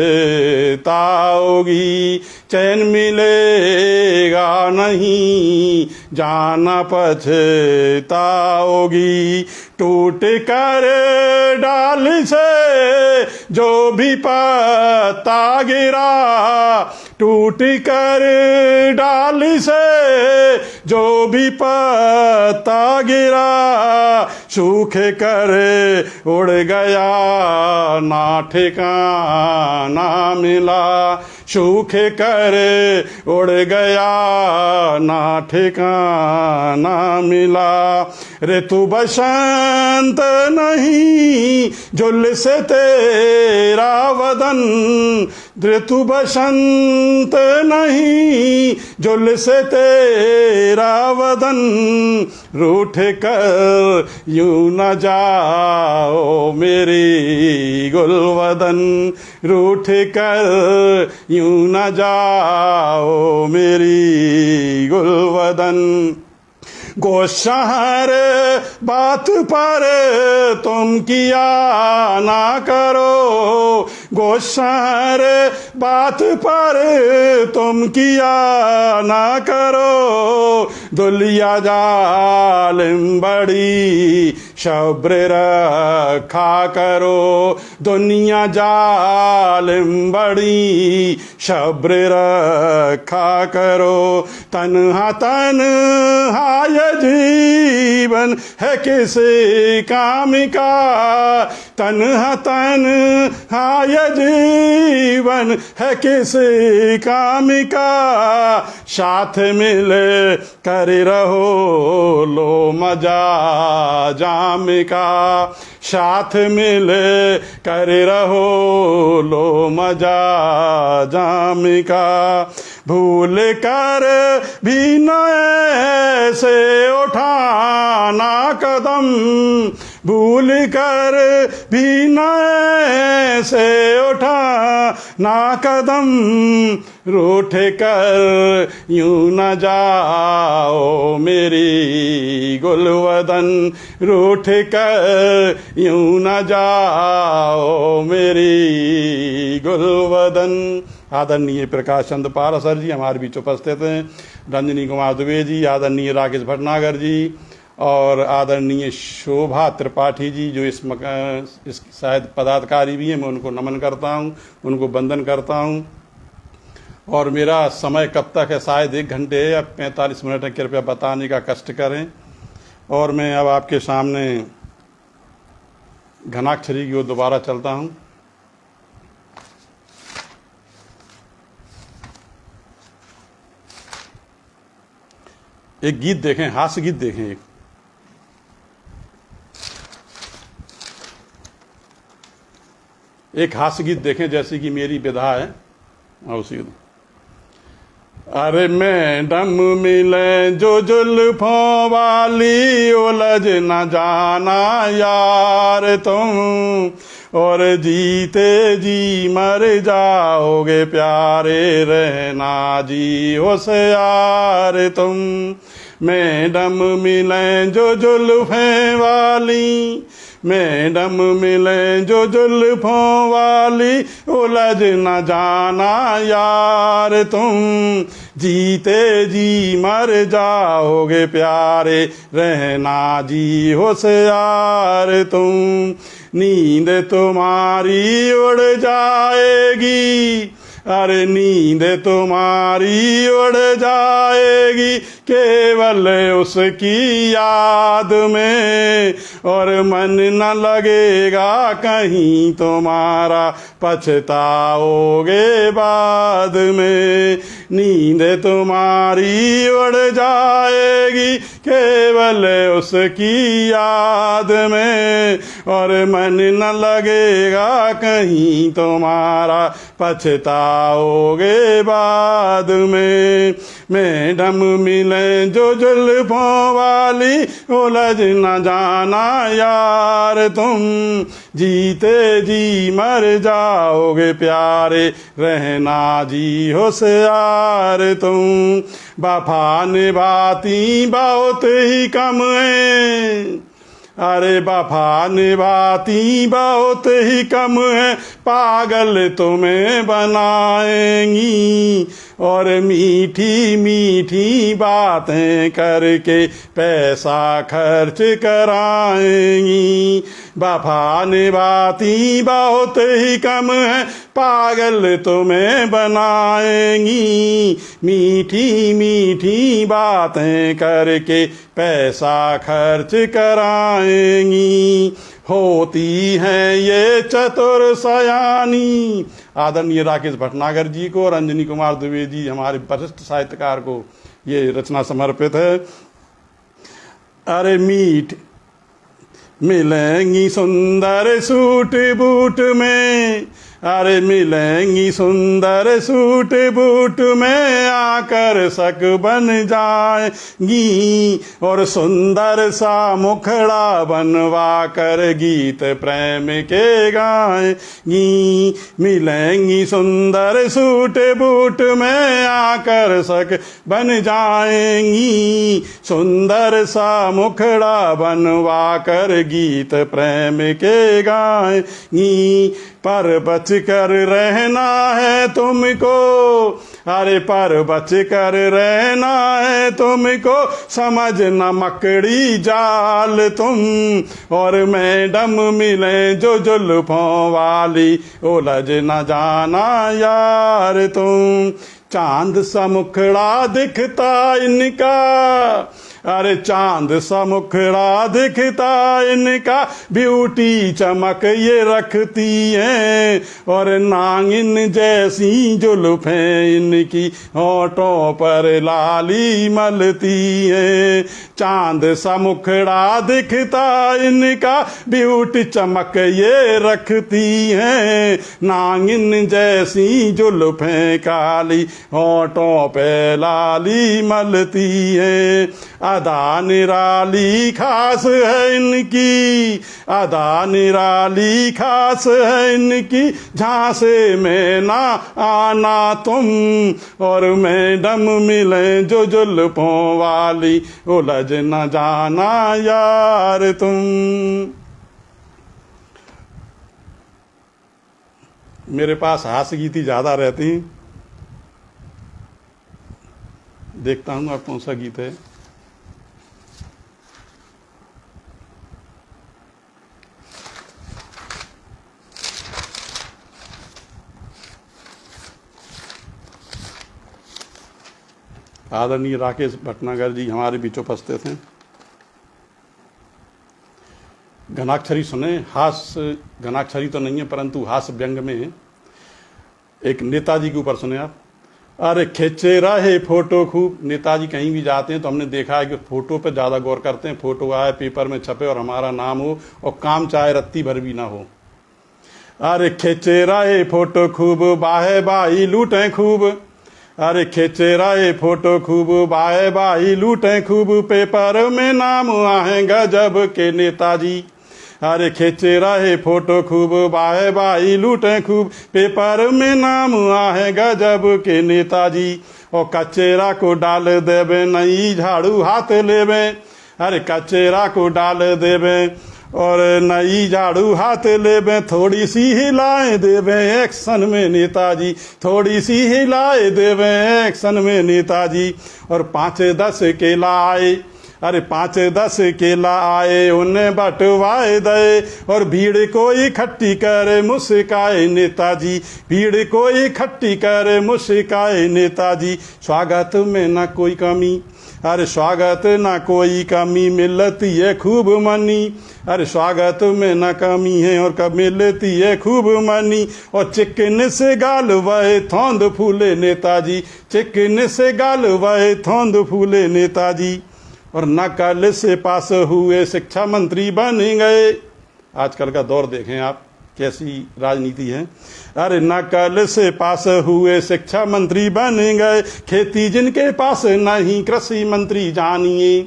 चैन मिलेगा नहीं जाना पछताओगी। टूट कर डाल से जो भी पत्ता गिरा, टूट कर डाल से जो भी पत्ता गिरा। सूखे कर उड़ गया ना ठिकाना मिला, सूखे कर उड़ गया ना ठिकाना मिला। ऋतु बसंत नहीं झुल से तेरा वदन, ऋतु बसंत नहीं झुल से तेरा वदन, रूठ कर यूं न जाओ मेरी गुलवदन, रूठ कर यूं न जाओ मेरी गुलवदन। गोशहर बात पर तुम किया ना करो, गोशहर बात पर तुम किया ना करो, दुलिया जालिम बड़ी शब्र रखा करो, दुनिया जालिम बड़ी शब्र रखा करो। तन्हा तन्हा जीवन है किसी काम का, तन्हा तन्हा जीवन है किसी काम का, साथ मिल कर रहो लो मजा जाम का, साथ मिल कर रहो लो मजा जाम का। भूल कर भी न ऐसे उठाना कदम, भूल कर भी न ऐसे उठाना कदम, रूठ कर यूं न जाओ मेरी गुलवदन, रूठ कर यूं न जाओ मेरी गुलवदन। आदरणीय प्रकाश चंद्र पाराशर जी हमारे बीच उपस्थित हैं, रंजनी कुमार दुबे जी, आदरणीय राकेश भटनागर जी और आदरणीय शोभा त्रिपाठी जी जो इस शायद पदाधिकारी भी हैं। मैं उनको नमन करता हूं, उनको वंदन करता हूं। और मेरा समय कब तक है? शायद 1 घंटे या 45 मिनट है, कृपया बताने का कष्ट करें। और मैं अब आपके सामने घनाक्षरी की ओर दोबारा चलता हूं। एक गीत देखें, हास्य गीत देखें। एक हास्य गीत देखें जैसे कि मेरी विधा है उसी। अरे मैडम मिले जो जुल्फों वाली, उलझ न जाना यार तुम, और जीते जी मर जाओगे प्यारे, रहना जी होशियार तुम। मैडम मिले जो जुल्फें वाली, मैडम मिले जो जुल्फों वाली, उलझ न जाना यार तुम, जीते जी मर जाओगे प्यारे, रहना जी होशियार तुम। नींद तुम्हारी उड़ जाएगी, अरे नींद तुम्हारी उड़ जाएगी केवल उसकी याद में, और मन न लगेगा कहीं तुम्हारा, पछताओगे बाद में। नींद तुम्हारी उड़ जाएगी केवल उसकी याद में, और मन न लगेगा कहीं तुम्हारा, पछताओगे बाद में। मैडम मिले जो जुल्फों वाली, उलझ न जाना यार तुम, जीते जी मर जाओगे प्यारे, रहना जी होशियार तुम। वफा निभाती बहुत ही कम है, अरे वफा निभाती बहुत ही कम है, पागल तुम्हें बनाएंगी, और मीठी मीठी बातें करके पैसा खर्च कराएंगी। वफा निभाती बहुत ही कम है, पागल तुम्हें बनाएंगी, मीठी मीठी बातें करके पैसा खर्च कराएंगी, होती हैं ये चतुर सयानी। आदरणीय राकेश भटनागर जी को और अंजनी कुमार द्विवेदी जी हमारे वरिष्ठ साहित्यकार को ये रचना समर्पित है। अरे मीठ मिलेंगी सुंदर सूट बूट में, अरे मिलेंगी सुंदर सूट बूट में आकर्षक बन जाएंगी, और सुंदर सा मुखड़ा बनवा कर गीत प्रेम के गाएंगी। मिलेंगी सुंदर सूट बूट में आकर्षक बन जाएंगी, सुंदर सा मुखड़ा बनवा कर गीत प्रेम के गाएंगी। पर बच कर रहना है तुमको, अरे पर बच कर रहना है तुमको, समझना मकड़ी जाल तुम, और मैडम मिले जो जुल्फों वाली, उलझ न जाना यार तुम। चांद सा मुखड़ा दिखता इनका, अरे चांद सा मुखड़ा दिखता इनका, ब्यूटी चमक ये रखती है, और नागिन जैसी जुल्फें इनकी होठों पर लाली मलती है। चांद सा मुखड़ा दिखता इनका, ब्यूटी चमक ये रखती है, नागिन जैसी जुल्फें काली होठों पे लाली मलती है। अदा निराली खास है इनकी, अदा निराली खास है इनकी, झांसे में ना आना तुम, और मैडम मिले जो जुल्फों वाली, उलझ न जाना यार तुम। मेरे पास हास्य गीति ज्यादा रहती, देखता हूँ अब कौन सा गीत है। आदरणीय राकेश भटनागर जी हमारे बीच उपस्थित हैं। घनाक्षरी सुने, हास्य घनाक्षरी तो नहीं है परंतु हास्य व्यंग में है। एक नेताजी के ऊपर सुने आप। अरे खिंचे रहे फोटो खूब, नेताजी कहीं भी जाते हैं तो हमने देखा है कि फोटो पे ज्यादा गौर करते हैं, फोटो आए पेपर में छपे और हमारा नाम हो, और काम चाहे रत्ती भर भी ना हो। अरे खिंचे रहे फोटो खूब, बाहे बाही लूटें खूब, अरे खिंचे रहे फोटो खूब, बाहे बाही लूटें खूब, पेपर में नाम आए गजब के नेताजी। अरे खिंचे रहे फोटो खूब, बाहे बाही लूटें खूब, पेपर में नाम आए गजब के नेताजी। और कचेरा को डाल देवे, नई झाड़ू हाथ लेवे, अरे कचेरा को डाल देवे और नई झाड़ू हाथ लेवे, थोड़ी सी हिलाए देवे एक्शन में नेताजी, थोड़ी सी हिलाए देवे एक्शन में नेताजी। और 5-10 केला आए, अरे 5-10 केला आए, उन्हें बंटवाए दे, और भीड़ को इकट्ठी कर मुस्काए नेताजी, भीड़ को इकट्ठी कर मुस्काए नेताजी। स्वागत में न कोई कमी, अरे स्वागत न कोई कमी, मिलती है खूब मनी, अरे स्वागत में न कमी है और कब मिलती है खूब मनी। और चिकन से गाल वह थोंद फूले नेताजी, चिकन से गाल वह थोंद फूले नेताजी। और नकल से पास हुए शिक्षा मंत्री बन गए। आजकल का दौर देखें आप कैसी राजनीति है। अरे नकल से पास हुए शिक्षा मंत्री बन गए, खेती जिनके पास नहीं कृषि मंत्री जानिए।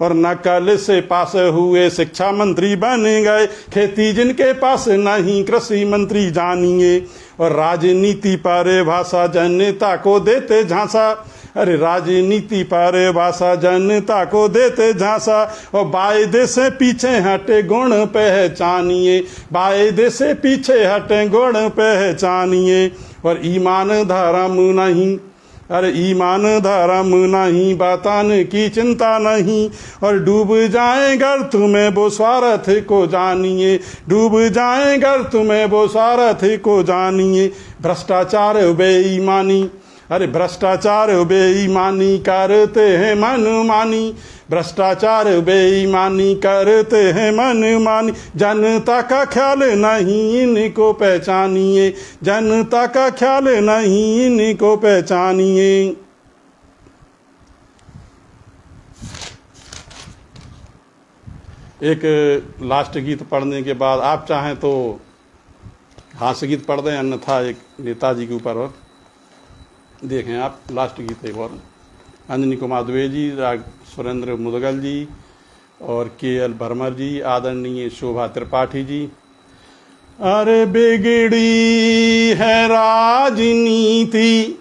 और नकल से पास हुए शिक्षा मंत्री बन गए, खेती जिनके पास नहीं कृषि मंत्री जानिए। और राजनीति पर भाषा जनता को देते झांसा, अरे राजनीति पर भाषा जनता को देते झांसा। और वायदे से पीछे हटे गुण पहचानिए, वायदे से पीछे हटे गुण पहचानिए। और ईमान धर्म नहीं, अरे ईमान धर्म नहीं, वतन की चिंता नहीं, और डूब जाए घर तुम्हें वो स्वार्थ को जानिए, डूब जाए घर तुम्हें वो स्वार्थ को जानिए। भ्रष्टाचार बेईमानी, अरे भ्रष्टाचार बेईमानी करते हैं मनमानी, भ्रष्टाचार बेईमानी करते हैं मनमानी। जनता का ख्याल नहीं इनको पहचानिए, जनता का ख्याल नहीं इनको पहचानिए। एक लास्ट गीत पढ़ने के बाद आप चाहें तो हास्य गीत पढ़ दें, अन्यथा एक नेताजी के ऊपर और देखें आप लास्ट गीत एक और। अंजनी कुमार द्विवेदी जी, राग सुरेंद्र मुदगल जी और के.एल. भरमर जी, आदरणीय शोभा त्रिपाठी जी। अरे बिगड़ी है राजनीति,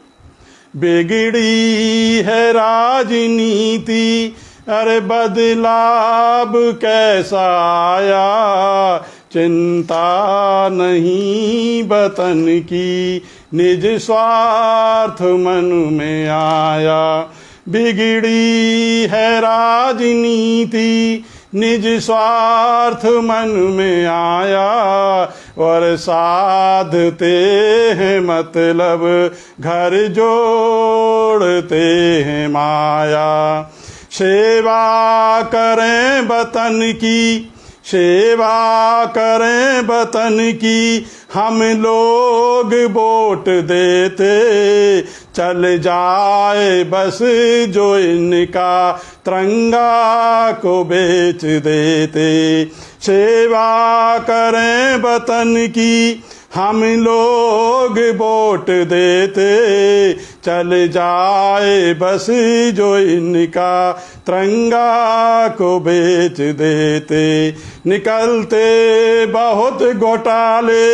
बिगड़ी है राजनीति, अरे बदलाव कैसा आया, चिंता नहीं वतन की, निज स्वार्थ मन में आया। बिगड़ी है राजनीति, निज स्वार्थ मन में आया, और साधते हैं मतलब घर जोड़ते हैं माया। सेवा करें वतन की, सेवा करें वतन की, हम लोग वोट देते, चल जाए बस जो इनका तिरंगा को बेच देते। सेवा करें वतन की, हम लोग वोट देते, चल जाए बस जो इनका तिरंगा को बेच देते। निकलते बहुत घोटाले,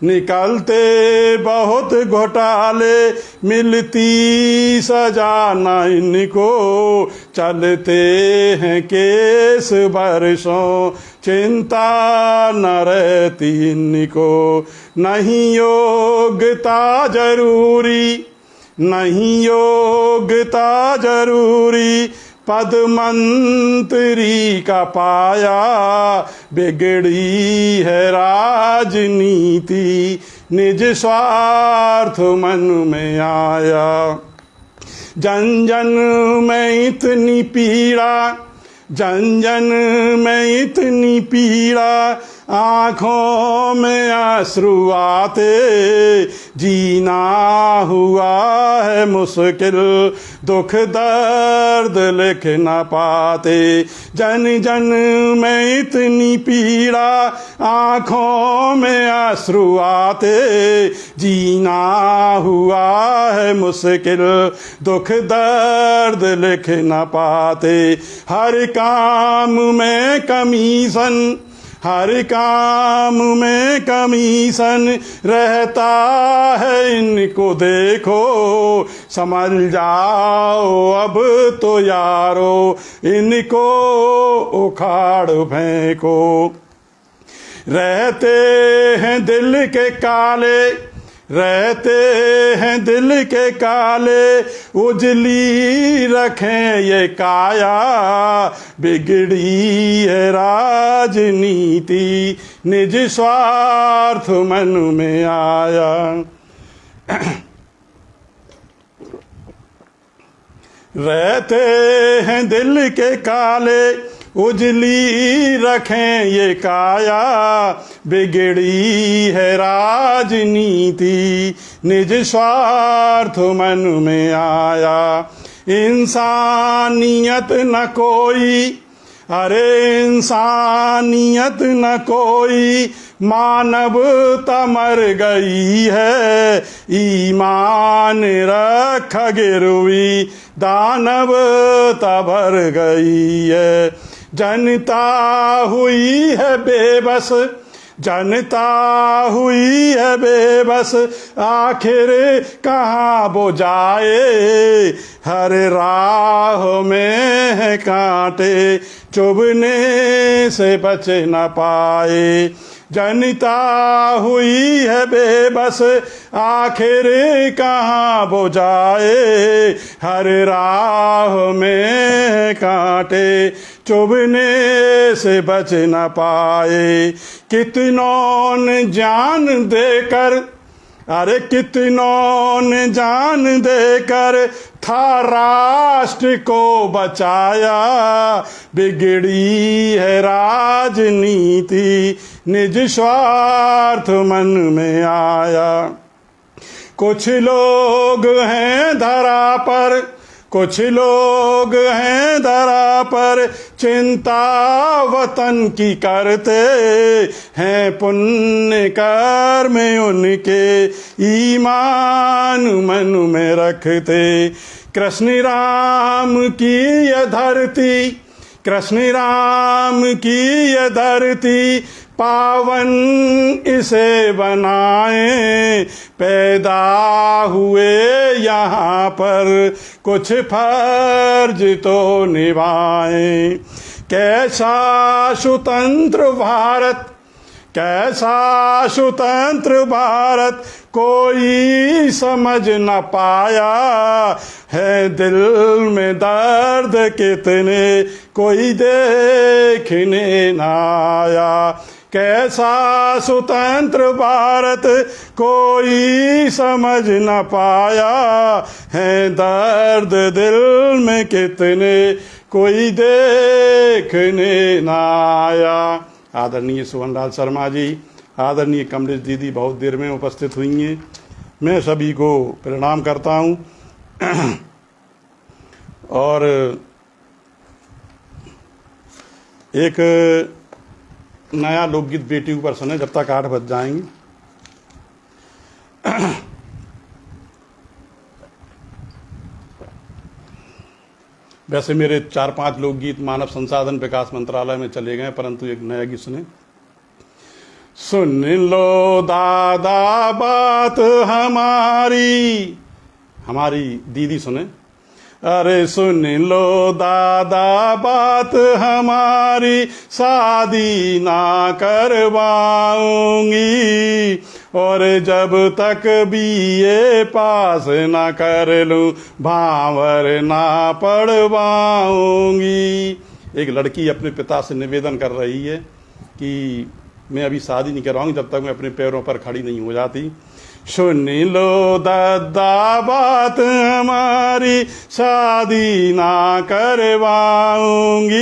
निकलते बहुत घोटाले, मिलती सजा न इनको, चलते हैं केस बरसों, चिंता न रहती इनको। नहीं योग्यता जरूरी, नहीं योग्यता जरूरी, पद मंत्री का पाया, बिगड़ी है राजनीति, निज स्वार्थ मन में आया। जन जन में इतनी पीड़ा, जन जन में इतनी पीड़ा, आँखों में आंसू आते, जीना हुआ है मुश्किल, दुख दर्द लिख न पाते। जन जन में इतनी पीड़ा, आँखों में आंसू आते, जीना हुआ है मुश्किल, दुख दर्द लिख न पाते। हर काम में कमीशन, हर काम में कमीशन रहता है इनको देखो, समझ जाओ अब तो यारो, इनको उखाड़ फेंको। रहते हैं दिल के काले, रहते हैं दिल के काले, उजली रखें ये काया, बिगड़ी है राजनीति, निज स्वार्थ मन में आया। रहते हैं दिल के काले, उजली रखें ये काया, बिगड़ी है राजनीति, निज स्वार्थ मन में आया। इंसानियत न कोई, अरे इंसानियत न कोई, मानवता मर गई है, ईमान रख गिरवी, दानवता भर गई है। जनता हुई है बेबस, जनता हुई है बेबस, आखिर कहाँ वो जाए, हर राह में है कांटे, चुभने से बच न पाए। जनता हुई है बेबस, आखिर कहाँ वो जाए। हर राह में कांटे चुभने से बच न पाए। कितनों ने जान देकर, अरे कितनों ने जान देकर था राष्ट्र को बचाया। बिगड़ी है राजनीति, निज स्वार्थ मन में आया। कुछ लोग हैं धरा पर, कुछ लोग हैं धरा पर, चिंता वतन की करते हैं। पुण्य कर्म उनके ईमान मन में रखते। कृष्ण राम की यह धरती, कृष्ण राम की यह धरती, पावन इसे बनाए। पैदा हुए यहाँ पर, कुछ फर्ज तो निभाएं। कैसा स्वतंत्र भारत, कैसा स्वतंत्र भारत, कोई समझ न पाया है। दिल में दर्द कितने, कोई देखने न आया। कैसा स्वतंत्र भारत, कोई समझ न पाया है। दर्द दिल में कितने, कोई देखने न आया। आदरणीय सुवनलाल शर्मा जी, आदरणीय कमलेश दीदी बहुत देर में उपस्थित हुई हैं। मैं सभी को प्रणाम करता हूँ। और एक नया लोकगीत बेटी ऊपर सुने जब तक 8 बज जाएंगे। वैसे मेरे 4-5 लोकगीत मानव संसाधन विकास मंत्रालय में चले गए, परंतु एक नया गीत सुने। सुन लो दादा बात हमारी, हमारी दीदी सुने। अरे सुन लो दादा बात हमारी, शादी ना करवाऊंगी। और जब तक बीए पास ना कर लूं, भांवर ना पढ़वाऊंगी। एक लड़की अपने पिता से निवेदन कर रही है कि मैं अभी शादी नहीं करवाऊंगी जब तक मैं अपने पैरों पर खड़ी नहीं हो जाती। सुन लो दादा बात हमारी, शादी ना करवाऊंगी।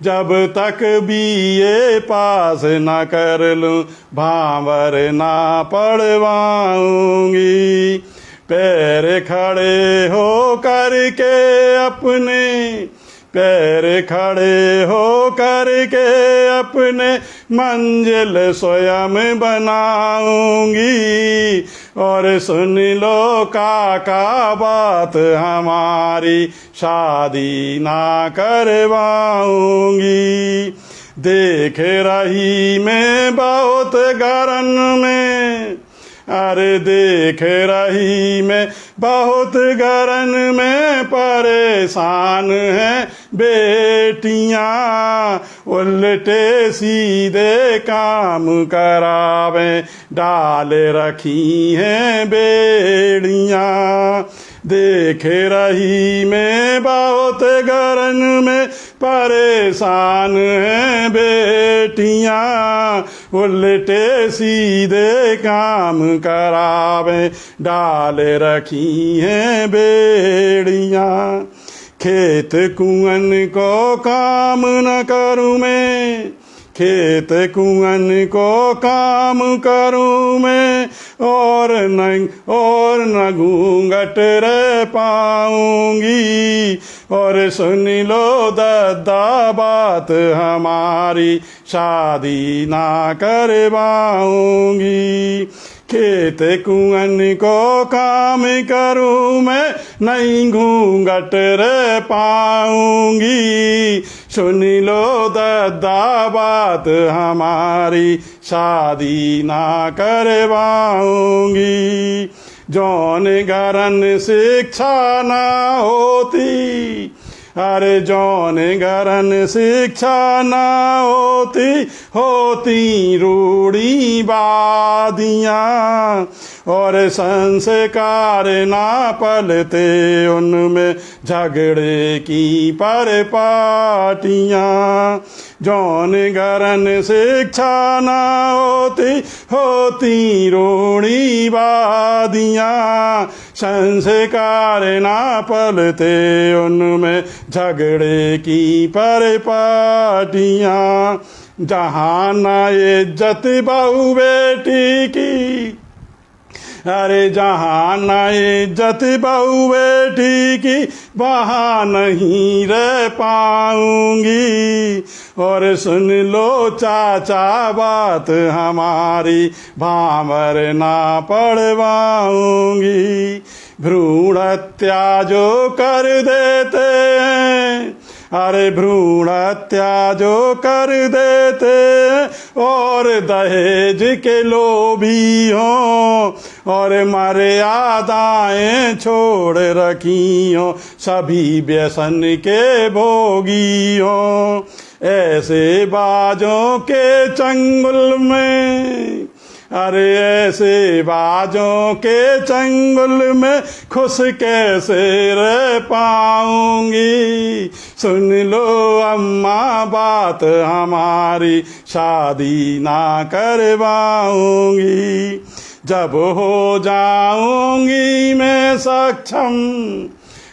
जब तक बीए पास ना कर लूं, भांवर ना पढ़वाऊंगी। पैर खड़े हो करके अपने, पैर खड़े हो करके अपने, मंजिल स्वयं बनाऊंगी। और सुन लो काका बात हमारी, शादी ना करवाऊंगी। देख रही मैं बहुत गरन में, अरे देख रही मैं बहुत गरन में, परेशान है बेटियां। उल्टे सीधे काम करावे, डाल रखी हैं बेड़ियां। देख रही मैं बहुत गरन में, परेशान हैं बेटियां। उल्टे सीधे काम करावे, डाल रखी हैं बेड़ियां। खेत कुंवन को काम न करूं मैं, खेत कुंवन को काम करूं मैं। और न घूंघट रह पाऊंगी। और सुन लो दादा बात हमारी, शादी ना करवाऊंगी। खेत कुंवन को काम करूं मैं, नहीं घूंघट रह पाऊंगी। सुन लो दादा बात हमारी, शादी ना करवाऊंगी। जौन घरन शिक्षा ना होती, अरे जौन घरन शिक्षा ना होती रूढ़ी बादियाँ, और संस्कार ना पलते उनमें झगड़े की परपाटियाँ। जौन घरन शिक्षा ना होती रूढ़ी बादियाँ, संस्कार ना पलते उनमें झगड़े की परपाटियाँ। जहाँ ना इज्जत बहू बेटी की, अरे जहाँ न इज्जत बहू बेटी की, वहाँ नहीं रह पाऊंगी। और सुन लो चाचा बात हमारी, भांवर ना पड़वाऊंगी। भ्रूण हत्या जो कर देते हैं, अरे भ्रूण हत्या जो कर देते और दहेज के लोभी हों, और मर्यादाएं छोड़ रखी हों, सभी व्यसन के भोगी हों। ऐसे बाजों के चंगुल में, अरे ऐसे बाजों के चंगुल में खुश कैसे रह पाऊंगी। सुन लो अम्मा बात हमारी, शादी ना करवाऊंगी। जब हो जाऊंगी मैं सक्षम,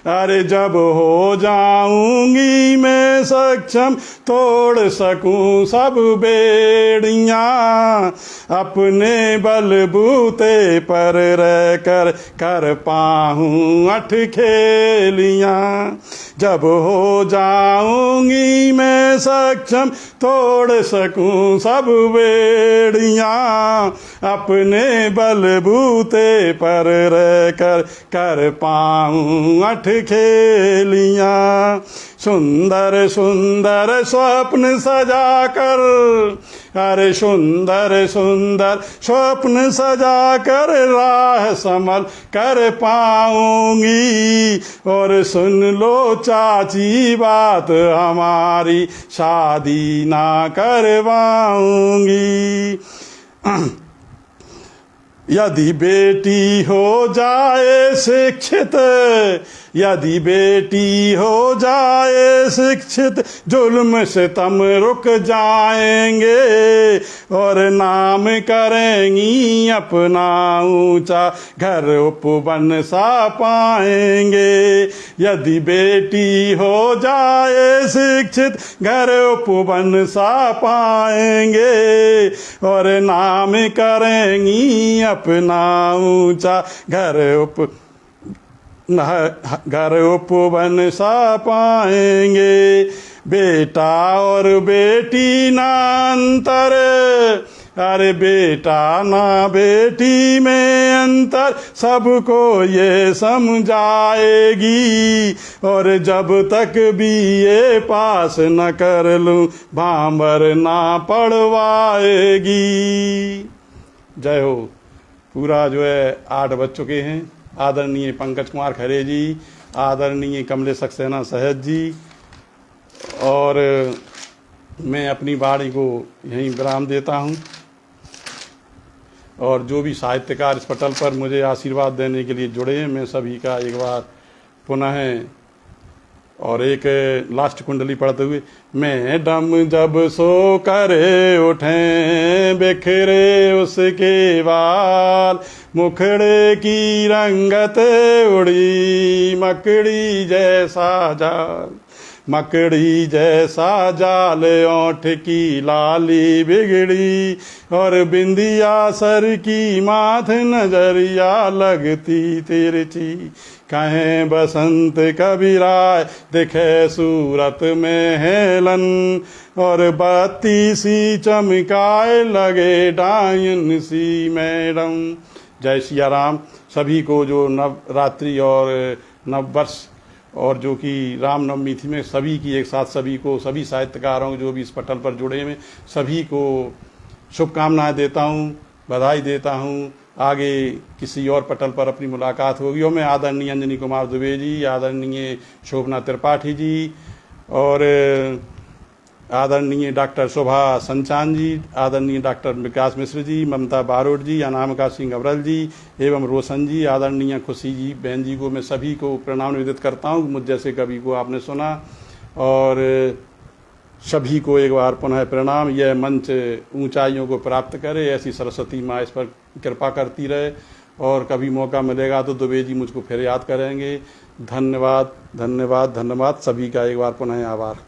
अरे जब हो जाऊंगी मैं सक्षम, तोड़ सकूं सब बेड़ियां, अपने बलबूते पर रहकर कर पाऊं अठ खेलियां। जब हो जाऊंगी मैं सक्षम, तोड़ सकूं सब बेड़ियां, अपने बलबूते पर रहकर कर पाऊं अठ खेलियां। सुंदर सुंदर स्वप्न सजाकर, अरे सुंदर सुंदर स्वप्न सजाकर राह संभल कर पाऊंगी। और सुन लो चाची बात हमारी, शादी ना करवाऊंगी। यदि बेटी हो जाए शिक्षित, यदि बेटी हो जाए शिक्षित, जुल्म सितम रुक जाएंगे, और नाम करेंगी अपना ऊंचा, घर उपवन सा पाएंगे। यदि बेटी हो जाए शिक्षित, घर उपवन सा पाएंगे, और नाम करेंगी अपना ऊंचा, घर उपवन सा पाएंगे। बेटा और बेटी ना अंतर, अरे बेटा ना बेटी में अंतर, सबको ये समझाएगी। और जब तक BA पास न कर लूं, भांबर ना पढ़वाएगी। जय हो। पूरा जो है 8 बज चुके हैं। आदरणीय पंकज कुमार खरे जी, आदरणीय कमलेश सक्सेना सहज जी, और मैं अपनी वाणी को यहीं विराम देता हूं। और जो भी साहित्यकार इस पटल पर मुझे आशीर्वाद देने के लिए जुड़े हैं, मैं सभी का एक बार पुनः और एक लास्ट कुंडली पढ़ते हुए, मैडम जब सो करे उठें, बिखरे उसके बाल, मुखड़े की रंगत उड़ी, मकड़ी जैसा जाल, मकड़ी जैसा जाल, ओंठ की लाली बिगड़ी, और बिंदिया सर की माथ, नजरिया लगती तिरछी, कहें बसंत कबीराय, दिखे सूरत में हेलन, और बत्ती सी चमकाए, लगे डायन सी मैडम। जय सिया राम। सभी को जो नवरात्रि और नववर्ष और जो कि रामनवमी थी, में सभी की एक साथ सभी को, सभी साहित्यकारों जो भी इस पटल पर जुड़े हुए, सभी को शुभकामनाएं देता हूँ, बधाई देता हूँ। आगे किसी और पटल पर अपनी मुलाकात होगी। और मैं आदरणीय अंजनी कुमार दुबे जी, आदरणीय शोभना त्रिपाठी जी और आदरणीय डॉक्टर शोभा संचान जी, आदरणीय डॉक्टर विकास मिश्र जी, ममता बारोट जी, अनामिका सिंह अवरल जी एवं रोशन जी, आदरणीय खुशी जी बहन जी को मैं सभी को प्रणाम निवेदित करता हूँ। मुझ जैसे कवि को आपने सुना और सभी को एक बार पुनः प्रणाम। यह मंच ऊंचाइयों को प्राप्त करे, ऐसी सरस्वती माँ इस पर कृपा करती रहे और कभी मौका मिलेगा तो दुबे जी मुझको फिर याद करेंगे। धन्यवाद धन्यवाद धन्यवाद, सभी का एक बार पुनः आभार।